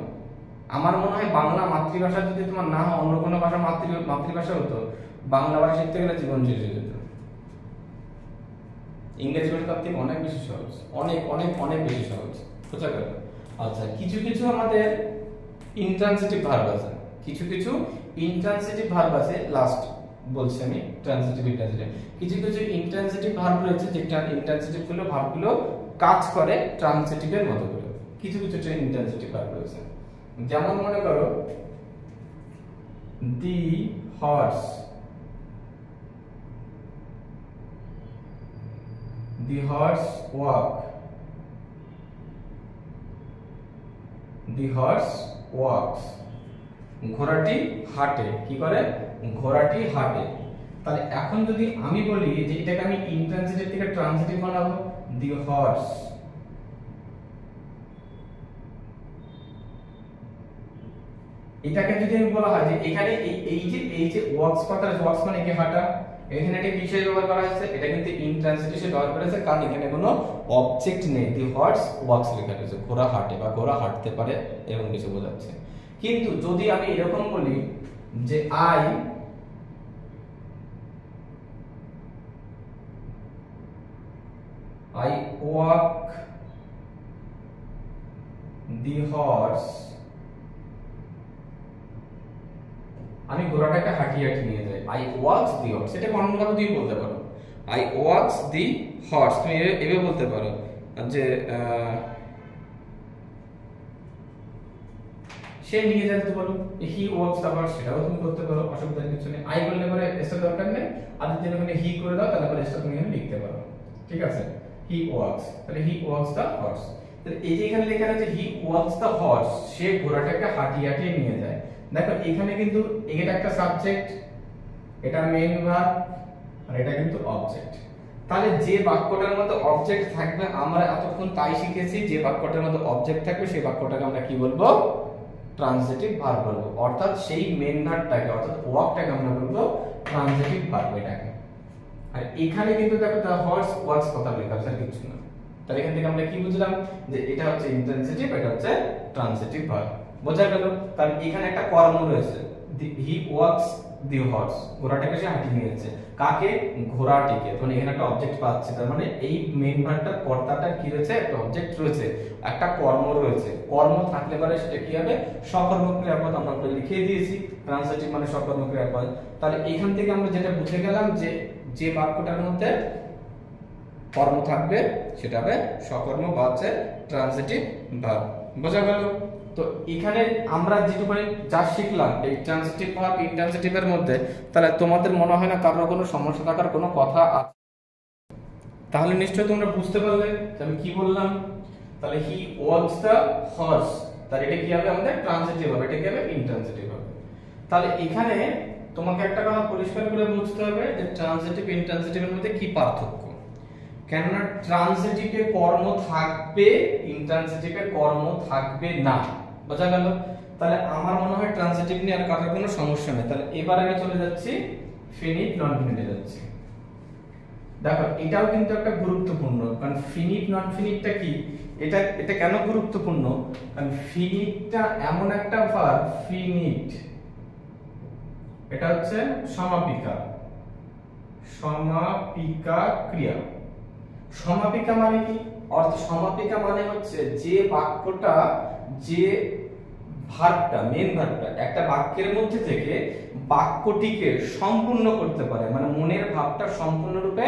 আমার মনে হয় বাংলা মাতৃভাষা যদি তোমার না হয়, অন্য কোনো ভাষা মাতৃভাষা হতো, বাংলা ভাষা শিখতে গেলে জীবন শেষ হয়ে যেত। ইংরেজি ভাষা তার থেকে অনেক বেশি সহজ, অনেক অনেক অনেক বেশি সহজ, বোঝা গেল? আচ্ছা, কিছু কিছু আমাদের ইনট্রান্সিটিভ ভার্ব আছে, কিছু কিছু ইনট্রান্সিটিভ ভার্ব আছে, লাস্ট বলছি আমি ট্রান্সিটিভ ইনট্রান্সিটিভ। কিছু কিছু ইনট্রান্সিটিভ ভার্ব রয়েছে, যেটা ইনট্রান্সিটিভ গুলো ভার্বগুলো কাজ করে ট্রান্সিটিভের মতো করে। কিছু কিছু ইনট্রান্সিটিভ ভার্ব রয়েছে, যেমন মনে করো the horse, the horse walk, the horse walks, ঘোড়াটি হাঁটে। কি করে? ঘোড়াটি হাঁটে। তাহলে এখন যদি আমি বলি যে এটাকে আমি ইন্ট্রান্সিটিভ থেকে ট্রান্সিটিভ বানাবো, দি হর্স এটাকে যদি আমি বলা হয় যে এখানে এই যে ওয়াকস কথা, ওয়াকস মানে কি হাঁটা, এখানে একটা বিষয় ব্যবহার করা হয়েছে, এটা কিন্তু ইন্ট্রান্সিটিভ সে ব্যবহার করেছে কারণ এখানে কোনো অবজেক্ট নেই। দি হর্স ওয়াকস লেখা হয়েছে, ঘোড়া হাঁটে বা ঘোড়া হাঁটতে পারে এবং কিছু বোঝাচ্ছে। কিন্তু যদি আমি এরকম বলি যে I walk the horse, আমি ঘোড়াটাকে হাঁটিয়ে নিয়ে যাই। I walks the horse, এটা কোন ভাবে তুমি বলতে পারো, I walks the horse, তুমি এভাবে বলতে পারো যে সে নিয়ে যেতে পারো, হি ওয়াকস দা হর্স, সেটাও তুমি করতে পারো, অসুবিধার কিছু নেই। আই বললে পরে এসটা দরকার নেই, আর যদি ওখানে হি করে দাও তাহলে পরে এসটা তুমি এখানে লিখতে পারো। ঠিক আছে, হি ওয়াকস, তাহলে হি ওয়াকস দা হর্স। তাহলে এই যে এখানে লেখা আছে হি ওয়াকস দা হর্স, সে ঘোড়াটাকে হাঁটিয়ে নিয়ে যায়। দেখো এখানে কিন্তু এটা একটা সাবজেক্ট, এটা মেইন ভার্ব, আর এটা কিন্তু অবজেক্ট। তাহলে যে বাক্যটার মধ্যে অবজেক্ট থাকবে, আমরা এতক্ষণ তাই শিখেছি, যে বাক্যটার মধ্যে অবজেক্ট থাকবে সেই বাক্যটাকে আমরা কি বলবো? ট্রান্সিটিভ ভার্ব বলবো। অর্থাৎ সেই মেইন ভার্বটাকে অর্থাৎ ওয়াকটাকে আমরা বলবো ট্রান্সিটিভ ভার্ব এটাকে। আর এখানে কিন্তু দেখো দা হর্স ওয়াকস কথা লেখা আছে, কিছু না। তাহলে এখান থেকে আমরা কি বুঝলাম যে এটা হচ্ছে ইন্ট্রান্সিটিভ, এটা হচ্ছে ট্রান্সিটিভ ভার্ব। বোঝা গেল? কারণ এখানে একটা কর্ম রয়েছে, হি ওয়াকস দি হর্স, ঘোড়াটাকে সে হাঁটিয়ে নিয়ে যাচ্ছে। কাকে? ঘোড়াটিকে। তখন এখানে একটা অবজেক্ট পাচ্ছে, তার মানে এই মেইন ভার্বটার কর্তাটা কি রয়েছে? একটা অবজেক্ট রয়েছে, একটা কর্ম রয়েছে। কর্ম থাকলে পরে সেটা কি হবে? সকর্ম ক্রিয়াপদ। আমরা লিখে দিয়েছি ট্রান্সিটিভ মানে সকর্ম ক্রিয়াপদ। তাহলে এখান থেকে আমরা যেটা বুঝে গেলাম যে যে বাক্যটার মধ্যে কর্ম থাকবে সেটা হবে সকর্ম বা হচ্ছে ট্রান্সিটিভ ভার্ব। বোঝা গেল? তো এখানে আমরা যেটুকুনি যা শিখলাম এই ট্রান্সিটিভ ভার্ব ইন্ট্রান্সিটিভ এর মধ্যে, তাহলে তোমাদের মনে হয় না কারোর কোনো সমস্যা থাকার কোনো কথা আছে? তাহলে নিশ্চয়ই তোমরা বুঝতে পারলে আমি কি বললাম। তাহলে হি ওয়াকস দ্য হর্স, তাহলে এটা কি হবে? আমাদের ট্রান্সিটিভ হবে, এটা কি হবে? ইন্ট্রান্সিটিভ হবে। তাহলে এখানে তোমাকে একটা কথা পরিষ্কার করে বুঝতে হবে যে ট্রান্সিটিভ ইন্ট্রান্সিটিভের মধ্যে কি পার্থক্য। কেননা ট্রান্সিটিভে কর্ম থাকবে, ইন্ট্রান্সিটিভে কর্ম থাকবে না। বোঝা গেল? তাহলে আমার মনে হয় ট্রান্সিটিভ নিয়ে আর কাটার কোনো সমস্যা নেই। তাহলে এবার আমি চলে যাচ্ছি ফিনিট নন ফিনিটে যাচ্ছি। দেখো এটাও কিন্তু একটা গুরুত্বপূর্ণ, কারণ ফিনিট নন ফিনিটটা কি, এটা কেন গুরুত্বপূর্ণ? কারণ ফিনিটটা এমন একটা ভার্ব, ফিনিট এটা হচ্ছে সমাপিকা, সমাপিকা ক্রিয়া। সমাপিকা মানে কি? অর্থ সমাপিকা মানে হচ্ছে যে বাক্যটা, যে ভার্বটা, মেইন ভার্বটা একটা বাক্যের মধ্যে থেকে বাক্যটিকে সম্পূর্ণ করতে পারে, মানে মনের ভাবটা সম্পূর্ণরূপে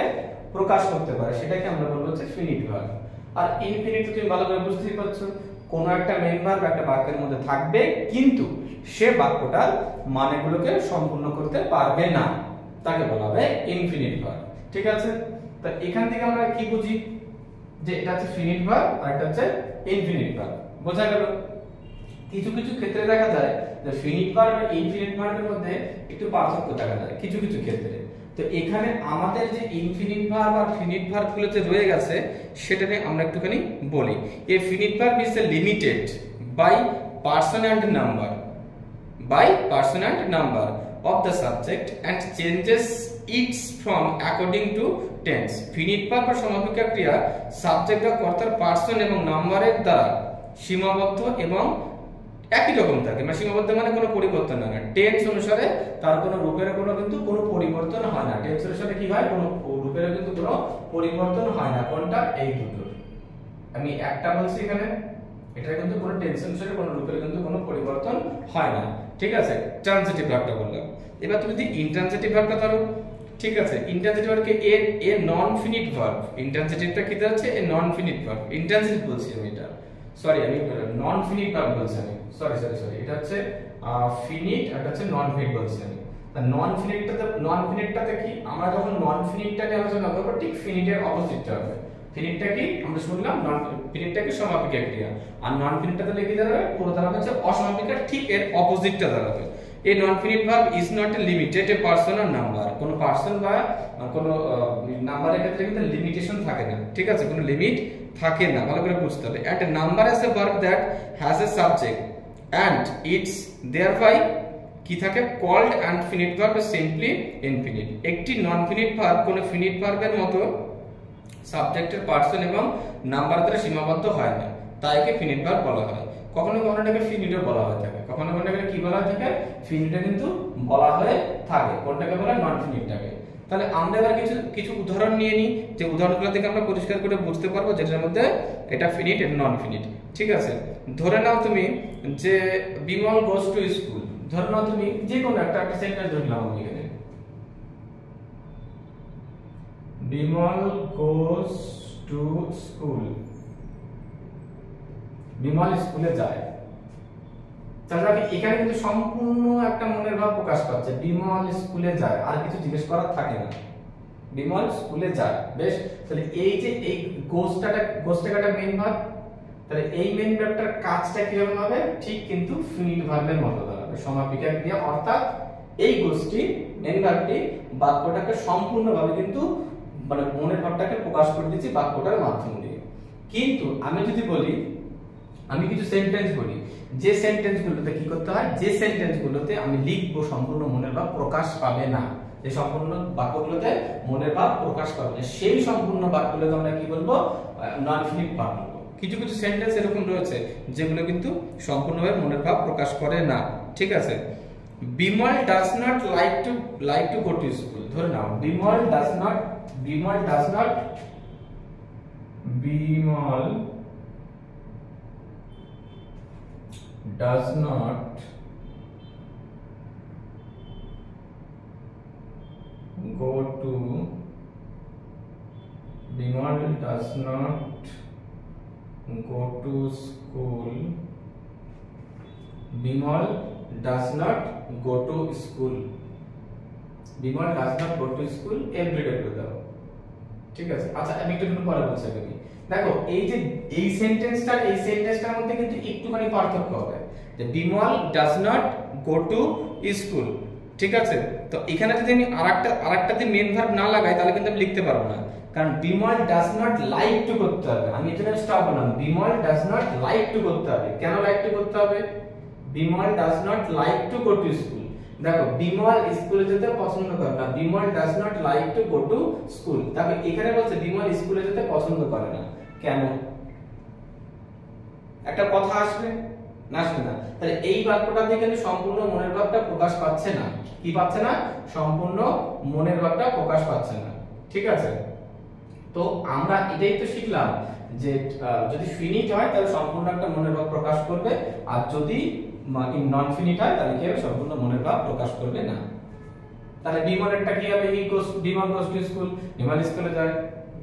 প্রকাশ করতে পারে, সেটাকে আমরা বলবো হচ্ছে ফিনিট ভার্ব। আর ইনফিনিট তুমি ভালো করে বুঝতেই পারছো, কোনো একটা মেইন ভার্ব একটা বাক্যের মধ্যে থাকবে কিন্তু সে বাক্যটার মানেগুলোকে সম্পূর্ণ করতে পারবে না, তাকে বলা হবে ইনফিনিট ভার্ব। ঠিক আছে? তা এখান থেকে আমরা কি বুঝি যে এটা হচ্ছে ফিনিট ভার্ব আর এটা হচ্ছে ইনফিনিট ভার্ব। বোঝা গেল? কিছু কিছু ক্ষেত্রে দেখা যায় যে ফিনিট ভার্ব আর ইনফিনিট ভার্বের মধ্যে একটু পার্থক্য দেখা যায় কিছু কিছু ক্ষেত্রে। তো এখানে আমাদের যে ইনফিনিট ভার্ব আর ফিনিট ভার্বগুলো যে রয়ে গেছে সেটা নিয়ে আমরা একটুখানি বলি। এই finite verb is limited by person and number, by person and number of the subject and changes its form according to tense. Finite verb বা সমাপিকা ক্রিয়া সাবজেক্ট বা কর্তার পার্সন এবং নাম্বারের দ্বারা সীমাবদ্ধ এবং একই রকম থাকে, মানে সীমাবদ্ধ মানে কোনো পরিবর্তন হয় না। টেন্স অনুসারে তার কোনো রূপের কিন্তু কোনো পরিবর্তন হয় না। টেন্স অনুসারে কি হয়? কোনো রূপের কিন্তু কোনো পরিবর্তন হয় না। কোনটা? এই দুটোর। আমি একটা বলছি এখানে, এটা কিন্তু কোনো টেন্স অনুসারে কোনো রূপের কিন্তু কোনো পরিবর্তন হয় না। ঠিক আছে? ট্রান্সিটিভ ভার্বটা বললাম। এবার তুমি যদি ইন্ট্রান্সিটিভ ভার্বটা ধরো, ঠিক আছে? ইন্ট্রান্সিটিভ ভার্বকে এ নন ফিনিট ভার্ব, ইন্ট্রান্সিটিভটা কি দাঁড়াচ্ছে? এ নন ফিনিট ভার্ব। ইন্ট্রান্সিটিভ বলছি আমি, এটা সরি আমি নন ফিনিট ভার্ব বলছি আমি, সরি এটা হচ্ছে ফিনিট আর এটা হচ্ছে নন ফিনিট বলছি আমি। তা নন ফিনিটটাতে কি, আমরা যখন নন ফিনিটটা নিয়ে আলোচনা করব ঠিক ফিনিটের অপোজিটটা হবে। ফিনিটটা কি আমরা শুনলাম, নন ফিনিটটা কি সমাপিকা ক্রিয়া, আর নন ফিনিটটাতে লিখে দাঁড়াবে পুরো দাঁড়াবে হচ্ছে অসমাপিকা, ঠিক এর অপোজিটটা দাঁড়াবে। A non finite verb is not a limited a person or number, কোনো পারসন বা কোনো নাম্বারের ক্ষেত্রে কিন্তু লিমিটেশন থাকে না, ঠিক আছে, কোনো লিমিট থাকে না, ভালো করে বুঝতে হবে। At a number is a verb that has a subject and its thereby কি থাকে called and finite verb simply infinite. একটি নন ফিনিট ভার্ব কোনো ফিনিট ভার্বের মতো সাবজেক্টের পারসন এবং নাম্বার দ্বারা সীমাবদ্ধ হয় না, তাই একে ফিনিট ভার্ব বলা হয়। কখনো কখনো এটাকে ফিনিটও বলা হয়ে থাকে, কখনো কখনো এটাকে কি বলা হয়ে থাকে, ফিনিটও কিন্তু বলা হয়ে থাকে। কোনটাকে বলে, নন ফিনিটটাকে। তাহলে আমরা এবার কিছু কিছু উদাহরণ নিয়ে নিই, যে উদাহরণগুলো থেকে আমরা পরিষ্কার করে বুঝতে পারবো যেটার মধ্যে এটা ফিনিট এটা নন ফিনিট। ঠিক আছে, ধরে নাও তুমি যে বিমল গোস টু স্কুল, ধরে নাও তুমি যে কোনো একটা সেন্টেন্স ধরে নাও আমি এখানে, Bimal goes to school, Bimal স্কুলে যায়। তাহলে এখানে কিন্তু সম্পূর্ণ একটা মনের ভাব প্রকাশ পাচ্ছে, বিমল স্কুলে যায়, আর কিছু জিজ্ঞেস করার থাকে না, বিমল স্কুলে যায়। বেশ, তাহলে এই যে এই গোসটাটা মেইন ভার্ব, তাহলে এই মেইন ভার্বটার কাজটা কিরকম হবে, ঠিক কিন্তু ফিনিট ভার্বের মতো দাঁড়াবে, সমাপিকা ক্রিয়া, অর্থাৎ এই গোসটি মেইন ভার্বটি বাক্যটাকে সম্পূর্ণভাবে কিন্তু মানে মনের ভাবটাকে প্রকাশ করে দিচ্ছি বাক্যটার মাধ্যম দিয়ে। কিন্তু আমি যদি বলি, আমি কিছু সেন্টেন্স বলি, যে সেন্টেন্সগুলোতে কি করতে হয়, যে সেন্টেন্সগুলোতে আমি লিখবো সম্পূর্ণ মনের ভাব প্রকাশ পাবে না, যে সম্পূর্ণ বাক্যগুলোতে মনের ভাব প্রকাশ পাবে না, সেই সম্পূর্ণ বাক্যগুলোতে আমরা কি বলবো, নন ফিনিট ভার্ব বলবো। কিছু কিছু সেন্টেন্স এরকম রয়েছে যেগুলো কিন্তু সম্পূর্ণভাবে মনের ভাব প্রকাশ করে না। ঠিক আছে, Bimal does not like to go to school, ধরে নাও Bimal does not go to Bimal does not go to school, Bimal does not go to school, Bimal does not go to school every day to the, ঠিক আছে। আচ্ছা আমি একটু পরে বলছি, আমি দেখো এই যে এই সেন্টেন্সটার মধ্যে কিন্তু একটুখানি পার্থক্য হবে, যে Bimal does not go to school, ঠিক আছে। তো এখানে যদি আমি আরেকটা দিয়ে মেইন ভার্ব না লাগাই তাহলে কিন্তু আমি লিখতে পারবো না, কারণ Bimal does not like two করতে হবে, আমি এখানে স্টপ বললাম, Bimal does not like two করতে হবে। কেন লাইক টু করতে হবে, Bimal does not like to go to school, দেখো বিমল স্কুলে যেতে পছন্দ করে না, Bimal does not like to go to school, তবে এখানে বলছে বিমল স্কুলে যেতে পছন্দ করে না, কেন, একটা কথা আসবে না, আসবে না। তাহলে এই বাক্যটা দিয়ে কিন্তু সম্পূর্ণ মনের ভাবটা প্রকাশ পাচ্ছে না, কি পাচ্ছে না, সম্পূর্ণ মনের ভাবটা প্রকাশ পাচ্ছে না। ঠিক আছে, তো আমরা এটাই তো শিখলাম যে যদি ফিনিট হয় তাহলে সম্পূর্ণ একটা মনের ভাব প্রকাশ করবে, আর যদি নন ফিনিট হয় তাহলে কি হবে, সম্পূর্ণ মনের ভাব প্রকাশ করবে না। তাহলে বিমলেরটা কি হবে, Bimal goes to school, Bimal স্কুলে যায়।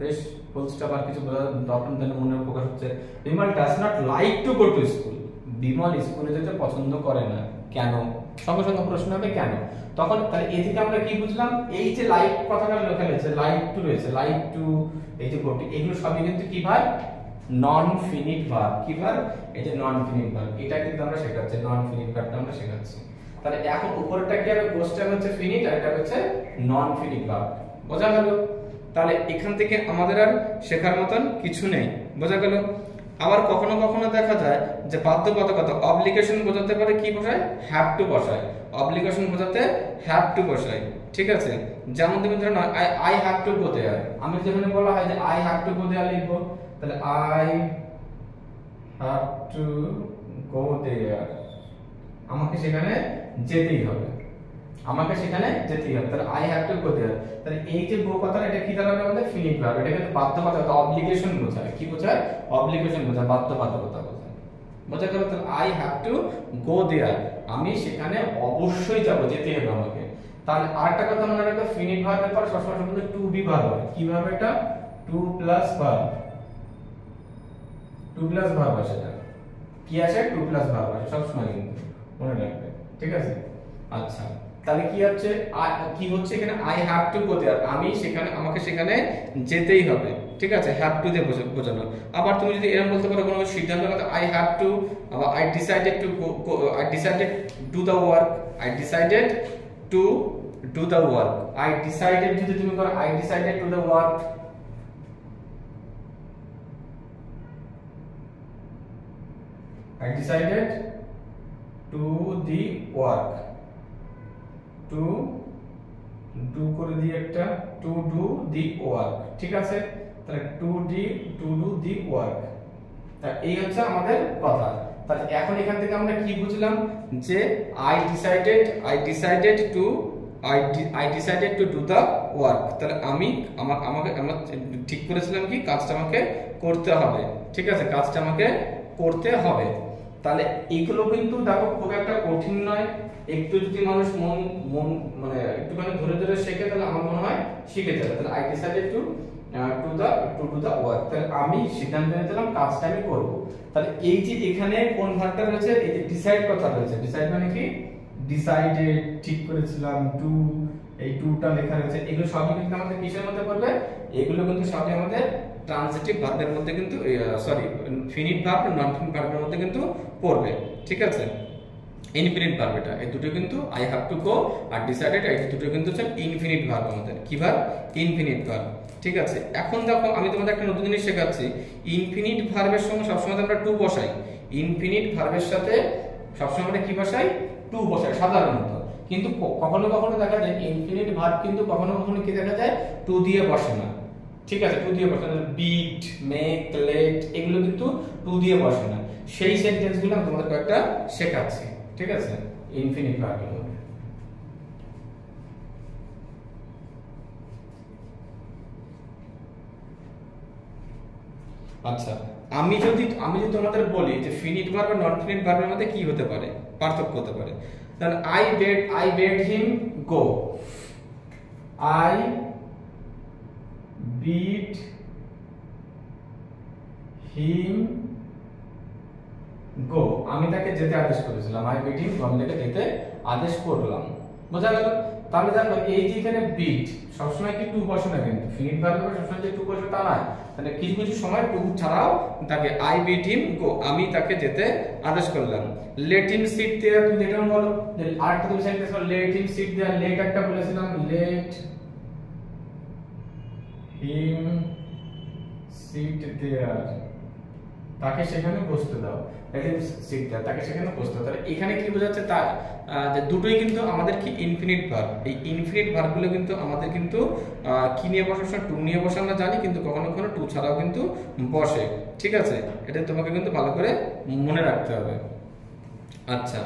বেশ, ফুল স্টপ আর কিছু দর্পণ দেন মনের প্রকাশ হচ্ছে। Bimal does not like to go to school, Bimal স্কুলে যেতে পছন্দ করে না, কেন, সঙ্গে সঙ্গে প্রশ্ন হবে কেন। তখন তাহলে এই থেকে আমরা কি বুঝলাম, এই যে লাইক কথাটা লেখা রয়েছে, লাইক টু রয়েছে, লাইক টু, এই যে গোটি, এগুলো সবই কিন্তু কি ভার্ব, নন ফিনিট ভার্ব। কি ভার্ব, এই যে নন ফিনিট ভার্ব, এটা কিন্তু আমরা শেখাচ্ছি, নন ফিনিট ভার্বটা আমরা শেখাচ্ছি। তাহলে এখন উপরেরটা কি হবে, গোসটা হচ্ছে ফিনিট আর এটা হচ্ছে নন ফিনিট ভার্ব, বোঝা গেল। তাহলে এখান থেকে আমাদের আর শেখার মতন কিছু নেই, বোঝা গেল। আবার কখনো কখনো দেখা যায় যে বাধ্যবাধকতা, অব্লিগেশন বোঝাতে পারে কি বসায়, হ্যাভ টু বসায়, অব্লিগেশন বোঝাতে হ্যাভ টু বসায়। ঠিক আছে, যেমন তুমি ধরো না আই হ্যাভ টু গো দেয়ার, আমি যেখানে বলা হয় যে আই হ্যাভ টু গো দেয়ার লিখবো, তাহলে আই হ্যাভ টু গো দেয়ার, আমাকে সেখানে যেতেই হবে, আমাকে সেখানে যেতেই হবে, তাহলে আই হ্যাভ টু গো দেয়ার। তাহলে এই যে গো কথাটা এটা কি দাঁড়াবে, আমাদের ফিনিট ভার্ব, এটা কিন্তু বাধ্যবাধকতা, অব্লিগেশন বোঝায়, কি বোঝায়, অব্লিগেশন বোঝায়, বাধ্যবাধকতা বোঝায়, বোঝা গেল। তাহলে আই হ্যাভ টু গো দেয়ার, আমি সেখানে অবশ্যই যাব, যেতে হবে আমাকে। তাহলে আরেকটা কথা মনে রাখবে, ফিনিট ভার্বের পর সবসময় কিন্তু টু বি ভার্ব হয়, কি ভার্ব এটা, to plus verb, to plus verb আসে, এটা কি আসে, টু প্লাস ভার্ব আসে সবসময়, কিন্তু মনে রাখবে। ঠিক আছে, আচ্ছা তাহলে কি হচ্ছে, কি হচ্ছে এখানে, আই হ্যাভ টু গো দেয়ার, আমি সেখানে, আমাকে সেখানে যেতেই হবে। ঠিক আছে, হ্যাভ টু দিয়ে বোঝানো। আবার তুমি যদি এরকম বলতে পারো কোনো সিদ্ধান্ত কথা, আই হ্যাভ টু, আবার I decided two I decided do the work, I decided to do the work, I decided যদি তুমি করো I decided to the work, I decided to the work, to do করে দিয়ে একটা to do the work, ঠিক আছে, তাহলে to do the work, তা এই হচ্ছে আমাদের কথা। তাহলে এখন এখান থেকে আমরা কি বুঝলাম যে I decided to do the work, তাহলে আমাকে আমরা ঠিক করেছিলাম কি কাজটা আমাকে করতে হবে, ঠিক আছে, কাজটা আমাকে করতে হবে। তাহলে এইগুলো কিন্তু দেখো খুব একটা কঠিন নয়, একটু যদি মানুষ মন মানে একটুখানি ধরে ধরে শেখে তাহলে আমার মনে হয় শিখে যাবে। তাহলে I decided to do the work, তাহলে আমি সিদ্ধান্ত নিয়েছিলাম কাজটা আমি করব। তাহলে এই যে এখানে কোন ভার্বটা রয়েছে, এই যে ডিসাইড কথা রয়েছে, ডিসাইড মানে কি ডিসাইডেড ঠিক করেছিলাম, টু এই টুটা লেখা রয়েছে, এগুলো সবই কিন্তু আমাদের কিসের মধ্যে পড়বে, এগুলো কিন্তু সবই আমাদের ট্রান্সিটিভ ভার্বের মধ্যে কিন্তু সরি ফিনিট ভার্ব নন ফিনিট ভার্বের মধ্যে কিন্তু পড়বে, ঠিক আছে। ইনফিনিট ভার্ব এটা, এই দুটো কিন্তু আই হ্যাভ টু গো আর ডিসাইডেড, এই দুটো কিন্তু হচ্ছে ইনফিনিট ভার্ব আমাদের, কি ভার্ব, ইনফিনিট ভার্ব, ঠিক আছে। এখন দেখো আমি তোমাদের একটা নতুন জিনিস শেখাচ্ছি, ইনফিনিট ভার্বের সঙ্গে সবসময় আমরা টু বসাই, ইনফিনিট ভার্বের সাথে সবসময় আমরা কি বসাই, টু বসাই সাধারণত, কিন্তু কখনো কখনো দেখা যায় ইনফিনিট ভার্ব কিন্তু কখনো কখনো কি দেখা যায় টু দিয়ে বসে না, ঠিক আছে, টু দিয়ে বসে না, বিট, মেক, লেট এগুলো কিন্তু টু দিয়ে বসে না, সেই সেন্টেন্সগুলো আমি তোমাদের কয়েকটা শেখাচ্ছি, ঠিক আছে, ইনফিনিট ভার্বের মধ্যে। আচ্ছা, আমি যদি তোমাদের বলি যে ফিনিট ভার্ব আর নন ফিনিট ভার্বের মধ্যে কি হতে পারে, পার্থক্য হতে পারে, তাহলে I bade him go, I bid him go, আমি তাকে যেতে আদেশ করেছিলাম, I bid him go, আমি তাকে যেতে আদেশ করলাম, বোঝা গেল। তাহলে দেখো এই যে এখানে বিট সবসময় কি টু বসে না, কিন্তু ফিনিট ভার্বে সবসময় যে টু বসে তা নয়, তাহলে কিছু কিছু সময় টু ছাড়াও তাকে I bid him go, আমি তাকে যেতে আদেশ করলাম। let him sit there, তুমি যেটা বলো যে আরেকটা তুমি সেন্টেন্স বলো let him sit there, let একটা বলেছিলাম, let him sit there, তাকে সেখানে বসতে দাও, let him sit there, তাকে সেখানে বসতে দাও। তাহলে এখানে কি বোঝাচ্ছে তা যে দুটোই কিন্তু আমাদের কি ইনফিনিট ভার্ব, এই ইনফিনিট ভার্বগুলো কিন্তু আমাদের কিন্তু কি নিয়ে বসে, টু নিয়ে বসে আমরা জানি, কিন্তু কখনো কখনো টু ছাড়াও কিন্তু বসে, ঠিক আছে, এটা তোমাকে কিন্তু ভালো করে মনে রাখতে হবে। আচ্ছা,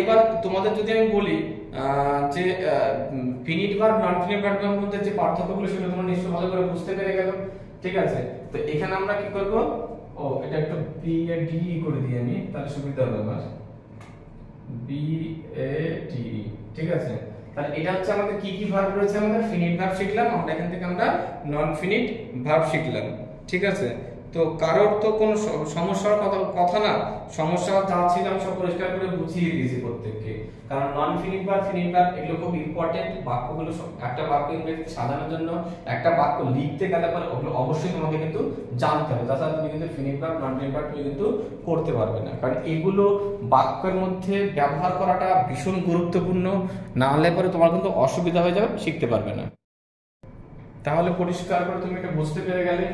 এবার তোমাদের যদি আমি বলি যে ফিনিট ভার্ব নন ফিনিট ভার্বের মধ্যে যে পার্থক্যগুলো সেগুলো তোমরা নিশ্চয়ই ভালো করে বুঝতে পেরে গেল, ঠিক আছে। তো এখানে আমরা কি করব, ও এটা একটু বি এ ডি করে দিই আমি, তাহলে সুবিধা হবে আমার, বি এ ডি, ঠিক আছে। তাহলে এটা হচ্ছে আমাদের কি কি ভার্ব রয়েছে, আমাদের ফিনিট ভার্ব শিখলাম আমরা, এখান থেকে আমরা নন ফিনিট ভার্ব শিখলাম, ঠিক আছে। তো কারোর তো কোনো সমস্যার কথা না, সমস্যা যা ছিল আমি সব পরিষ্কার করে বুঝিয়ে দিয়েছি প্রত্যেককে, কারণ নন ফিনিট ভার্ব ফিনিট ভার্ব এগুলো খুব ইম্পর্টেন্ট, বাক্যগুলো একটা বাক্য ইংরেজিতে সাজানোর জন্য, একটা বাক্য লিখতে গেলে পরে ওগুলো অবশ্যই তোমাকে কিন্তু জানতে হবে, তাছাড়া তুমি কিন্তু ফিনিট ভার্ব নন ফিনিট ভার্ব তুমি কিন্তু করতে পারবে না, কারণ এগুলো বাক্যের মধ্যে ব্যবহার করাটা ভীষণ গুরুত্বপূর্ণ, না হলে পরে তোমার কিন্তু অসুবিধা হয়ে যাবে, শিখতে পারবে না। তাহলে পরিষ্কার করে তুমি এটা বুঝতে পেরে গেলে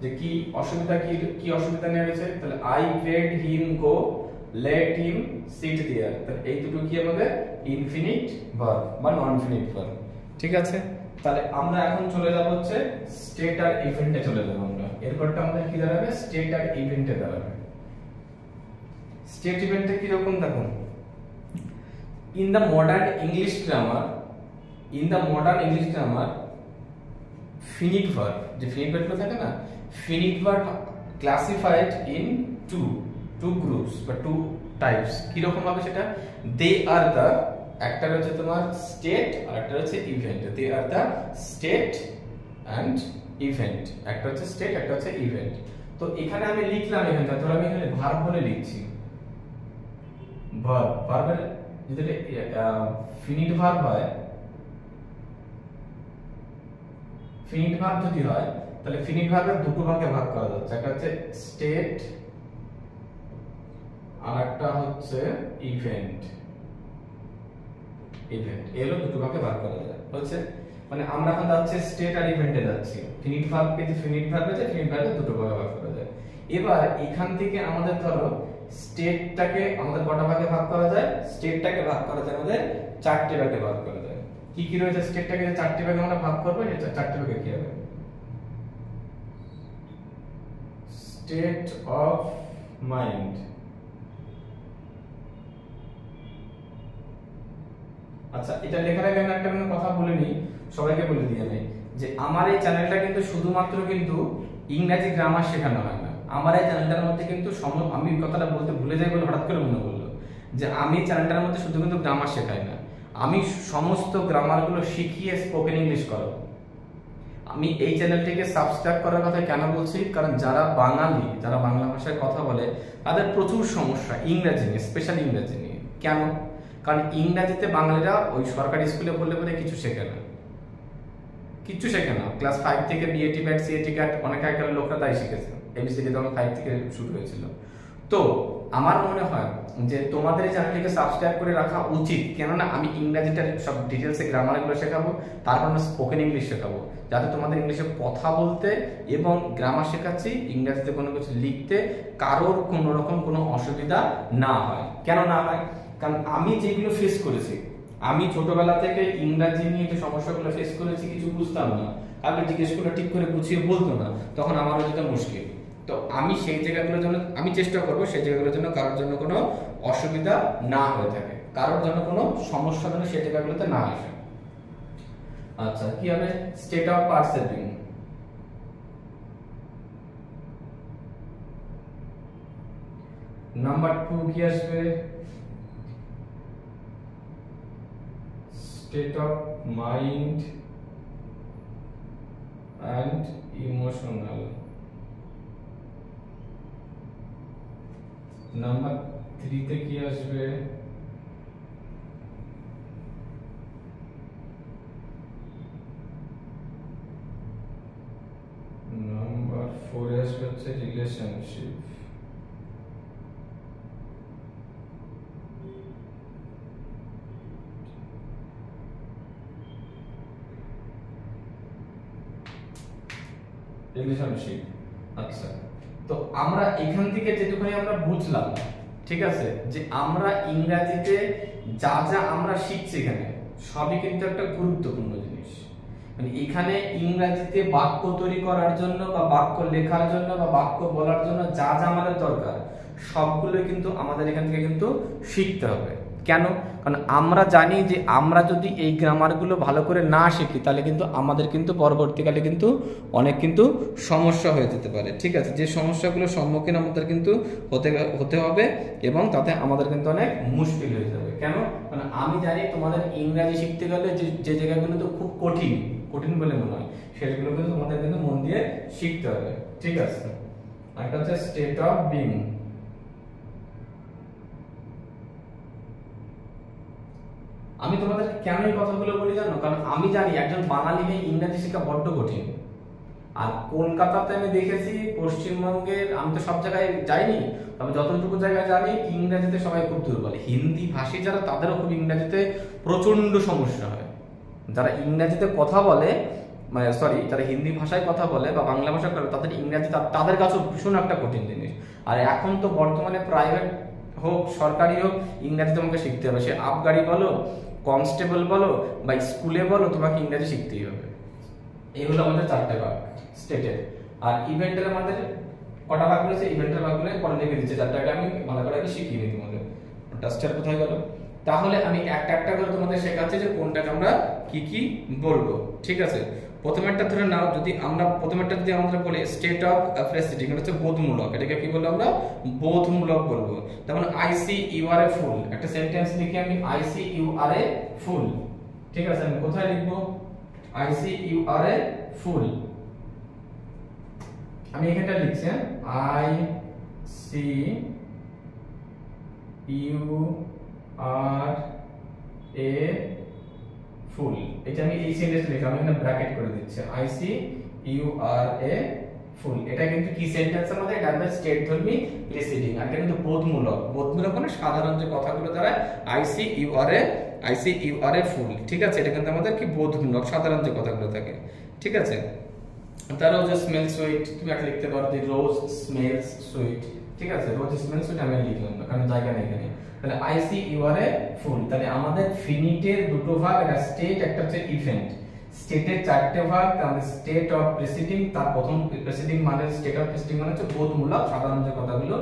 যে কি অসুবিধা, কি অসুবিধা নিয়ে গেছে। তাহলে I bade him go, let him sit there, তাহলে এই দুটো কি আমাদের ইনফিনিট ভার্ব বা নন ফিনিট ভার্ব, ঠিক আছে। তাহলে আমরা এখন চলে যাব হচ্ছে স্টেট আর ইভেন্টে চলে যাব আমরা, এরপরটা আমাদের কি দাঁড়াবে, স্টেট আর ইভেন্টে দাঁড়াবে। স্টেট ইভেন্টে কি রকম দেখুন, in the modern English grammar finite verb, যে finite verb থাকে না, finite verb classified in two groups বা two types, কি রকম ভাবে সেটা, they are the, একটা রয়েছে তোমার স্টেট আর একটা রয়েছে event, they are the state and event, একটা হচ্ছে স্টেট একটা হচ্ছে ইভেন্ট। তো এখানে আমি লিখলাম, এখানে ধরো আমি এখানে ভার্ব বলে লিখছি, ভার্বের যদি ফিনিট ভার্ব হয়, ফিনিট ভার্ব যদি হয় তাহলে ফিনিট ভার্বের দুটো ভাগে ভাগ করা যাচ্ছে, একটা হচ্ছে স্টেট আর একটা হচ্ছে ইভেন্ট। ইভেন্ট এগুলো দুটো ভাগে ভাগ করা যায় হচ্ছে, মানে আমরা এখন যাচ্ছি স্টেট আর ইভেন্টে যাচ্ছি। ফিনিট ভার্বকে যে ফিনিট ভার্ব আছে, ফিনিট ভার্বে দুটো ভাগে ভাগ করা যায়। এবার এখান থেকে আমাদের ধরো স্টেটটাকে আমাদের কটা ভাগে ভাগ করা যায়? স্টেটটাকে ভাগ করা যায় আমাদের চারটি ভাগে ভাগ করা যায়। কি কি রয়েছে? স্টেটটাকে যে চারটি ভাগে আমরা ভাগ করব, এই চারটি ভাগে কি হবে? State of mind. আচ্ছা, এটা লেখার আগে আমি একটা কথা বলে নিই, সবাইকে বলে দিয়ে নেই যে আমার এই চ্যানেলটা কিন্তু শুধুমাত্র কিন্তু ইংরেজি গ্রামার শেখানো হয় না। আমার এই চ্যানেলটার মধ্যে কিন্তু আমি কথাটা বলতে ভুলে যাই বলে হঠাৎ করে মনে পড়লো যে আমি চ্যানেলটার মধ্যে শুধু কিন্তু গ্রামার শেখাই না, আমি সমস্ত গ্রামারগুলো শিখিয়ে স্পোকেন ইংলিশ করো। আমি এই চ্যানেলটিকে সাবস্ক্রাইব করার কথা কেন বলছি? কারণ যারা বাঙালি, যারা বাংলা ভাষায় কথা বলে, তাদের প্রচুর সমস্যা ইংরেজি নিয়ে, স্পেশালি ইংরেজি নিয়ে। কেন? কারণ ইংরেজিতে বাঙালিরা ওই সরকারি স্কুলে পড়লে পরে কিছু শেখে না, কিচ্ছু শেখে না। ক্লাস 5 থেকে বিএটি ব্যাট, সিএটি ক্যাট অনেক আগেকার লোকরা তাই শিখেছে। এবিসিডি তখন 5 থেকে শুরু হয়েছিল। তো আমার মনে হয় যে তোমাদের এই চ্যানেলটিকে সাবস্ক্রাইব করে রাখা উচিত, কেননা আমি ইংরেজিটার সব ডিটেলসে গ্রামারগুলো শেখাবো, তারপর আমরা স্পোকেন ইংলিশ শেখাবো, যাতে তোমাদের ইংলিশে কথা বলতে এবং গ্রামার শেখাচ্ছি, ইংরেজিতে কোনো কিছু লিখতে কারোর কোনো রকম কোনো অসুবিধা না হয়। কেন না হয়? কারণ আমি যেগুলো ফেস করেছি, আমি ছোটবেলা থেকে ইংরেজি নিয়ে যে সমস্যাগুলো ফেস করেছি, কিছু বুঝতাম না, আগে জিজ্ঞেস করে ঠিক করে বুঝিয়ে বলতো না, তখন আমার যেটা মুশকিল। তো আমি সেই জায়গাগুলোর জন্য আমি চেষ্টা করবো সেই জায়গাগুলোর জন্য কারোর জন্য কোনো অসুবিধা না হয়ে থাকে, কারোর জন্য কোনো সমস্যা যেন সেই জায়গাগুলোতে না আসে। আচ্ছা, কি হবে? State of পারসেপিং। নাম্বার 2 কি আসবে? State of mind and emotional. Number 3 তে কি আসবে? নাম্বার 4 এ আসবে হচ্ছে রিলেশনশিপ। রিলেশনশিপ। আচ্ছা, তো আমরা এখান থেকে যেটুকুনি আমরা বুঝলাম, ঠিক আছে, যে আমরা ইংরেজিতে যা যা আমরা শিখছি এখানে সবই কিন্তু একটা গুরুত্বপূর্ণ জিনিস। মানে এখানে ইংরেজিতে বাক্য তৈরি করার জন্য বা বাক্য লেখার জন্য বা বাক্য বলার জন্য যা যা আমাদের দরকার সবগুলো কিন্তু আমাদের এখান থেকে কিন্তু শিখতে হবে। কেন? কারণ আমরা জানি যে আমরা যদি এই গ্রামারগুলো ভালো করে না শিখি তাহলে কিন্তু আমাদের কিন্তু পরবর্তীকালে কিন্তু অনেক কিন্তু সমস্যা হয়ে যেতে পারে। ঠিক আছে, যে সমস্যাগুলোর সম্মুখীন আমাদের কিন্তু হতে হবে এবং তাতে আমাদের কিন্তু অনেক মুশকিল হয়ে যাবে। কেন? কারণ আমি জানি তোমাদের ইংরেজি শিখতে গেলে যে জায়গাগুলো তো খুব কঠিন কঠিন বলে মনে হয় সেগুলো কিন্তু তোমাদের কিন্তু মন দিয়ে শিখতে হবে। ঠিক আছে, একটা হচ্ছে স্টেট অফ বিং। আমি তোমাদের কেন এই কথাগুলো বলি জানো? কারণ আমি জানি একজন বাঙালি হয়ে ইংরেজি শেখা বড্ড কঠিন। আর কলকাতাতে আমি দেখেছি, পশ্চিমবঙ্গের আমি তো সব জায়গায় যাইনি, তবে যতটুকু জায়গায় জানি ইংরেজিতে সবাই খুব দুর্বল। হিন্দি ভাষী যারা তাদেরও খুব ইংরেজিতে প্রচন্ড সমস্যা হয়। যারা ইংরেজিতে কথা বলে, মানে সরি, যারা হিন্দি ভাষায় কথা বলে বা বাংলা ভাষা করে, তাদের ইংরেজি তাদের কাছেও ভীষণ একটা কঠিন জিনিস। আর এখন তো বর্তমানে প্রাইভেট হোক সরকারি হোক ইংরেজি তোমাকে শিখতে হবে। সে আপ গাড়ি বলো, কনস্টেবল বলো বা স্কুলে বলো, তোমাকে ইংরেজি শিখতেই হবে। এই হলো আমাদের চারটে ভাগ স্টেটের। আর ইভেন্টের আমাদের কটা ভাগ রয়েছে? ইভেন্টের ভাগগুলো পরে লিখে দিচ্ছে, চারটাকে আমি ভালো করে শিখিয়ে নিই তোমাদের। ডাস্টার কোথায় গেল? তাহলে আমি একটা একটা করে তোমাদের শেখাচ্ছি যে কোনটাকে আমরা কি কি বলবো। ঠিক আছে, প্রথমেরটা ধরে নাও, যদি আমরা প্রথমেরটা যদি আমরা বলি স্টেট অফ প্রেসিডিং, এটা হচ্ছে বোধমূলক। এটাকে কি বলবো আমরা? বোধমূলক বলবো। যেমন আই সি ইউ আর এ ফুল, একটা সেন্টেন্স লিখে আমি আই সি ইউ আর এ ফুল। ঠিক আছে, আমি কোথায় লিখবো? আই সি ইউ আর এ ফুল। আমি এখানটা লিখছি আই সি ইউ আর এ ফুল। এটা আমি এই সেন্টেন্স লিখলাম, আমি এখানে ব্র্যাকেট করে দিচ্ছি। আই সি ইউ আর এ ফুল। এটা কিন্তু কি সেন্টেন্সের মধ্যে, এটা হবে স্টেট ধর্মী প্রিসিডিং, আর এটা কিন্তু বোধমূলক। বোধমূলক মানে সাধারণ যে কথাগুলো দ্বারা আই সি ইউ আর এ ফুল, ঠিক আছে, এটা কিন্তু আমাদের কি বোধমূলক সাধারণ যে কথাগুলো থাকে, ঠিক আছে। The rose smells sweet, তুমি একটা লিখতে পারো the rose smells sweet, ঠিক আছে, rose smells sweet আমি লিখলাম না কারণ জায়গা নেই এখানে। তাহলে আই সি ইউ আর এ ফুল, তাহলে আমাদের ফিনিটের দুটো ভাগ, একটা স্টেট একটা হচ্ছে ইভেন্ট। স্টেটের চারটে ভাগ, তাহলে স্টেট অফ প্রিসিডিং, তার প্রথম প্রিসিডিং মানে স্টেট অফ প্রিসিডিং মানে হচ্ছে বোধমূলক সাধারণ যে কথাগুলো,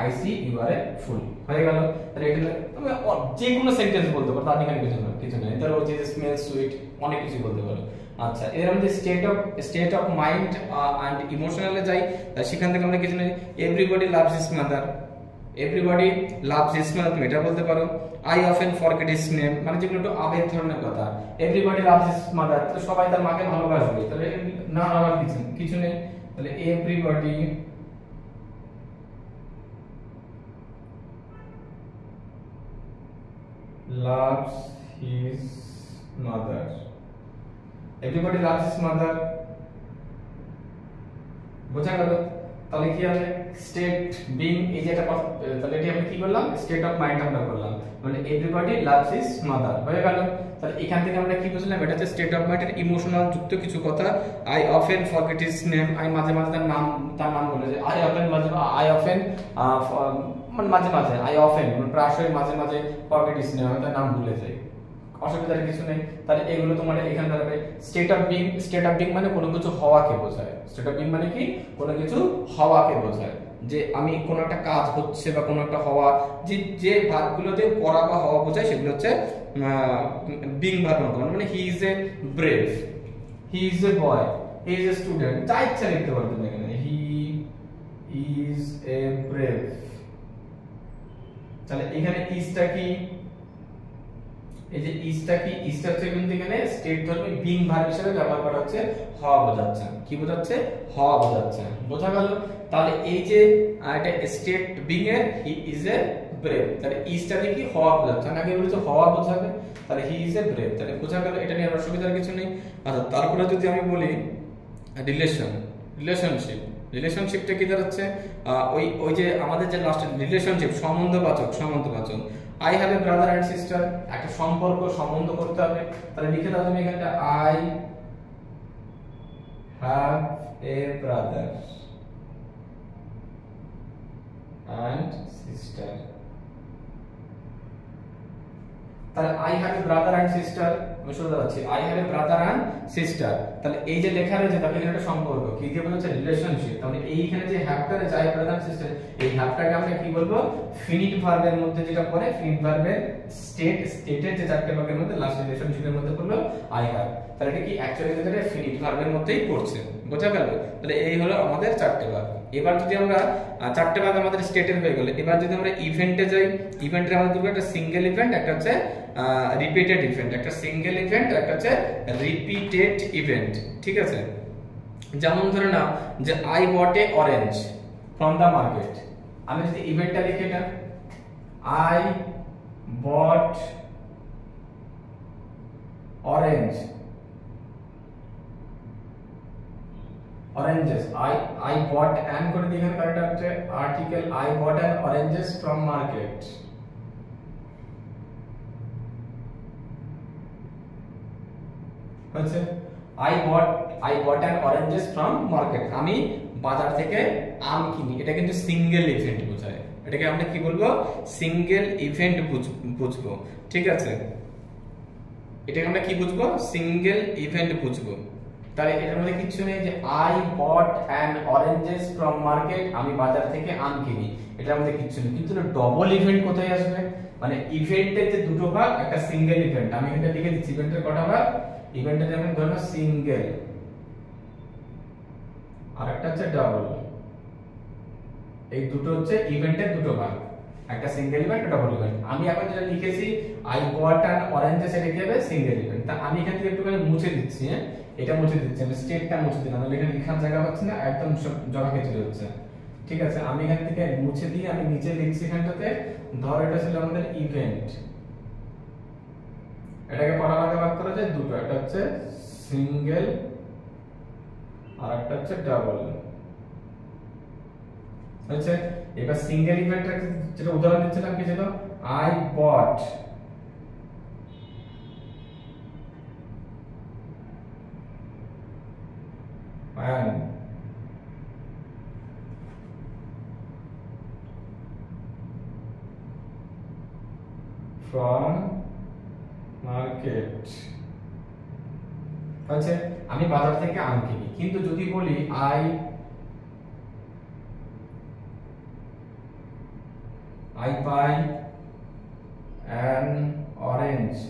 আই সি ইউ আর এ ফুল হয়ে গেল। তাহলে এটা তুমি যে কোনো সেন্টেন্স বলতে পারো, তার এখানে কিছু নেই, তাহলে রোজ স্মেলস সুইট অনেক কিছু বলতে পারো। আচ্ছা, এর মধ্যে স্টেট অফ মাইন্ড এন্ড ইমোশনালে যাই, সেখান থেকে আমরা কিছু নেই, everybody loves his mother, everybody loves his mother তুমি এটা বলতে পারো। I often forget his name, মানে যেগুলো একটু আবেগ ধরনের কথা। এভরিবডি লাভস হিজ মাদার, তো সবাই তার মাকে ভালোবাসবে, তাহলে না আবার কিছু নেই, তাহলে everybody loves his mother, everybody loves his mother, বোঝা গেল। তাহলে কি হবে, স্টেট বিং এই যে একটা কথা, তাহলে এটি আমি কি করলাম, স্টেট অফ মাইন্ড আমরা করলাম, মানে এভরিবডি লাভস হিজ মাদার হয়ে গেল। তাহলে এখান থেকে আমরা কি বুঝলাম, এটা হচ্ছে স্টেট অফ মাইন্ডের ইমোশনাল যুক্ত কিছু কথা। I often forget his name, আমি মাঝে মাঝে তার নাম বলে যাই। আই অফেন মানে মাঝে আই অফেন মানে প্রায়শই মাঝে ফরগেট হিজ নেম, আমি তার নাম ভুলে যাই, অসুবিধার কিছু নেই। তাহলে এগুলো তোমার এখানে দাঁড়াবে স্টেট অফ বিং মানে কোনো কিছু হওয়াকে বোঝায়। স্টেট অফ বিং মানে কি, কোনো কিছু হওয়াকে বোঝায়, যে আমি কোনো একটা কাজ হচ্ছে বা কোনো একটা হওয়া, যে ভার্বগুলোতে করা বা হওয়া বোঝায় সেগুলো হচ্ছে বিং ভার্ব মানে he is a brave, he is a boy, he is a student, যা ইচ্ছা লিখতে পারো তুমি এখানে, হি ইজ এ ব্রেভ। তাহলে এখানে ইজটা কি, এই যে ইজটা কি, ইজটা হচ্ছে কিন্তু এখানে স্টেট ধর্মী বিং ভার্ব হিসেবে ব্যবহার করা হচ্ছে, হওয়া বোঝাচ্ছে। কি বোঝাচ্ছে, হওয়া বোঝাচ্ছে, বোঝা গেল। তাহলে এই যে এটা স্টেট বিং এর হি ইজ এ ব্রেভ, তাহলে ইজটা কি হওয়া বোঝাচ্ছে, আগে বলেছে হওয়া বোঝাবে, তাহলে হি ইজ এ ব্রেভ, তাহলে বোঝা গেল, এটা নিয়ে অসুবিধার কিছু নেই। আচ্ছা, তারপরে যদি আমি বলি রিলেশনশিপটা কি দাঁড়াচ্ছে, ওই যে আমাদের যে লাস্ট রিলেশনশিপ সম্বন্ধবাচক। I have a brother and sister, একটা সম্বন্ধ করতে হবে, তাহলে লিখে দাও তুমি এখানটা I have a brother and sister. তাহলে I have a brother and sister, আমি শুরু যাচ্ছি, I have a brother and sister. তাহলে এই যে লেখা রয়েছে তাহলে এখানে একটা সম্পর্ক, কি দিয়ে বলছে, রিলেশনশিপ। তাহলে এইখানে যে হ্যাভটা রয়েছে আই ব্রাদার এন্ড সিস্টার, এই হ্যাভটাকে আমরা কি বলবো, ফিনিট ভার্বের মধ্যে যেটা পড়ে, ফিনিট ভার্বের স্টেটের যে চারটে ভাগের মধ্যে লাস্ট রিলেশনশিপের মধ্যে পড়লো আই হ্যাভ, তাহলে এটা কি অ্যাকচুয়ালি যেটা ফিনিট ভার্বের মধ্যেই পড়ছে, বোঝা গেল। তাহলে এই হলো আমাদের চারটে ভাগ। এবার যদি আমরা চারটে ভাগ আমাদের স্টেটের হয়ে গেল, এবার যদি আমরা ইভেন্টে যাই, ইভেন্টে আমাদের দুটো, একটা সিঙ্গেল ইভেন্ট, একটা হচ্ছে রিপিটেড ইভেন্ট, একটা সিঙ্গেল ইভেন্ট আর একটা হচ্ছে রিপিটেড ইভেন্ট, ঠিক আছে। যেমন ধরে নাও যে I bought a orange from the market, আমি যদি ইভেন্টটা লিখি, এটা I bought orange oranges, I bought an করে দিয়ে এখানে কারেক্ট আছে article, I bought an oranges from market। আচ্ছা, I bought an oranges from market, আমি বাজার থেকে আম কিনি, এটা কিন্তু সিঙ্গেল ইভেন্ট বোঝায়, এটাকে আমরা কি বলবো, সিঙ্গেল ইভেন্ট বুঝবো, ঠিক আছে, এটাকে আমরা কি বুঝবো, সিঙ্গেল ইভেন্ট বুঝবো। তাহলে এটার মধ্যে কিছু নেই যে I bot an oranges from market, আমি বাজার থেকে আম কিনি, এটার মধ্যে কিছু নেই। কিন্তু ডবল ইভেন্ট কোথায় আসবে, মানে ইভেন্টের যে দুটো ভাগ, একটা সিঙ্গেল ইভেন্ট, আমি এটা লিখে দিচ্ছি, ইভেন্টের কটা ভাগ, ইভেন্টের যেমন ধরো সিঙ্গেল আর একটা হচ্ছে ডাবল, এই দুটো হচ্ছে ইভেন্টের দুটো ভাগ, একটা সিঙ্গেল ইভেন্ট, ডাবল ইভেন্ট। আমি এখন যেটা লিখেছি আই বট অ্যান অরেঞ্জেস, এটা কি হবে, সিঙ্গেল ইভেন্ট। তা আমি এখান থেকে একটুখানি মুছে দিচ্ছি, হ্যাঁ, এটা মুছে দিচ্ছি, আমি স্টেটটা মুছে দিলাম, নাহলে এখানে লেখার জায়গা পাচ্ছি না, একদম সব জগাখিচুড়ি হচ্ছে, ঠিক আছে। আমি এখান থেকে মুছে দিয়ে আমি নিচে লিখছি এখানটাতে, ধর এটা ছিল আমাদের ইভেন্ট, এটাকে কটা ভাগে ভাগ করা যায়, দুটো, একটা হচ্ছে সিঙ্গেল আর একটা হচ্ছে ডাবল। আচ্ছা, এবার সিঙ্গেল ইভেন্টের যেটা উদাহরণ দিচ্ছিলাম কি ছিল, I bought an from market। আচ্ছা, আমি বাজার থেকে আম কিনি, কিন্তু যদি বলি I buy an orange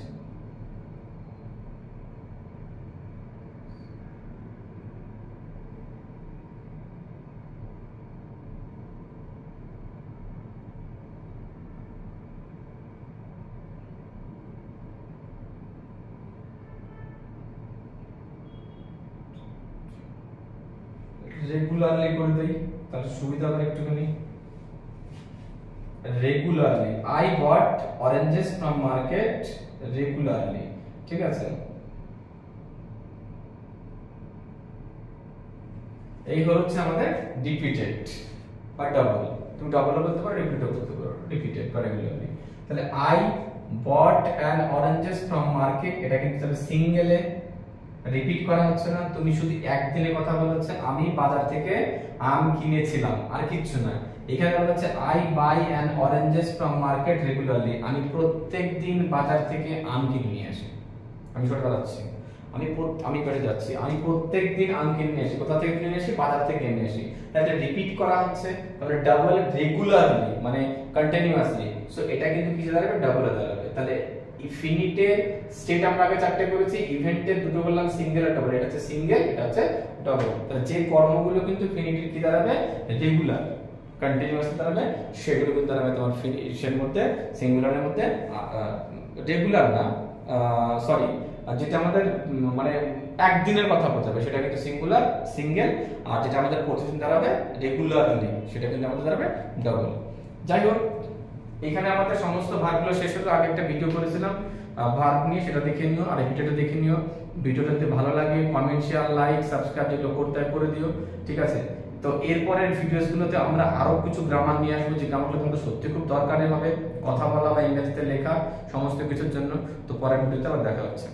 regularly করে দেই, তাহলে সুবিধা হবে একটুখানি। Regularly, I bought oranges from market regularly, ঠিক আছে। এই হচ্ছে আমাদের রিপিটেড বা ডাবল। তুমি ডাবল বলতে পারো, রিপিটও বলতে পারো, রিপিটেড বা রেগুলারলি। তাহলে I bought an oranges from market, এটা কিন্তু তাহলে সিঙ্গেলে রিপিট করা হচ্ছে না, তুমি শুধু একদিনের কথা বলছে, আমি বাজার থেকে আম কিনেছিলাম, আর কিচ্ছু না। এখানে বলা হচ্ছে I buy an oranges from market regularly, আমি প্রত্যেকদিন বাজার থেকে আম কিনে নিয়ে আসি। আমি ছোট যাচ্ছি, আমি পেটে যাচ্ছি, আমি প্রত্যেকদিন আম কিনে নিয়ে আসি। কোথা থেকে কিনে নিয়ে আসি? বাজার থেকে কিনে আসি। তাহলে রিপিট করা হচ্ছে, তাহলে ডাবল রেগুলারলি মানে কন্টিনিউয়াসলি। সো এটা কিন্তু কি দাঁড়াবে? ডাবলে দাঁড়াবে। তাহলে ইনফিনিটের স্টেট আমরা আগে চারটে করেছি, ইভেন্টের দুটো বললাম সিঙ্গেল আর ডাবল। এটা হচ্ছে সিঙ্গেল, এটা হচ্ছে ডাবল। তাহলে যে কর্মগুলো কিন্তু ইনফিনিটির কি দাঁড়াবে? রেগুলার কন্টিনিউয়াসলি দাঁড়াবে, সেগুলো কিন্তু দাঁড়াবে তোমার ফিনিশের মধ্যে, সিঙ্গুলারের মধ্যে। রেগুলার না, সরি, যেটা আমাদের মানে একদিনের কথা বোঝাবে সেটা কিন্তু সিঙ্গুলার সিঙ্গেল, আর যেটা আমাদের প্রতিদিন দাঁড়াবে রেগুলারলি সেটা কিন্তু আমাদের দাঁড়াবে ডাবল। যাই হোক, এখানে আমাদের সমস্ত ভাগগুলো শেষ হলো। আগে একটা ভিডিও করেছিলাম ভাগ নিয়ে, সেটা দেখে নিও, আর এই ভিডিওটা দেখে নিও। ভিডিওটা যদি ভালো লাগে কমেন্ট, শেয়ার, লাইক, সাবস্ক্রাইব যেগুলো করতে করে দিও, ঠিক আছে। তো এরপরের ভিডিওসগুলোতে আমরা আরো কিছু গ্রামার নিয়ে আসবো, যে গ্রামারগুলো তোমাদের সত্যি খুব দরকারি হবে, কথা বলা বা ইংরেজিতে লেখা সমস্ত কিছুর জন্য। তো পরের ভিডিওতে আবার দেখা হচ্ছে।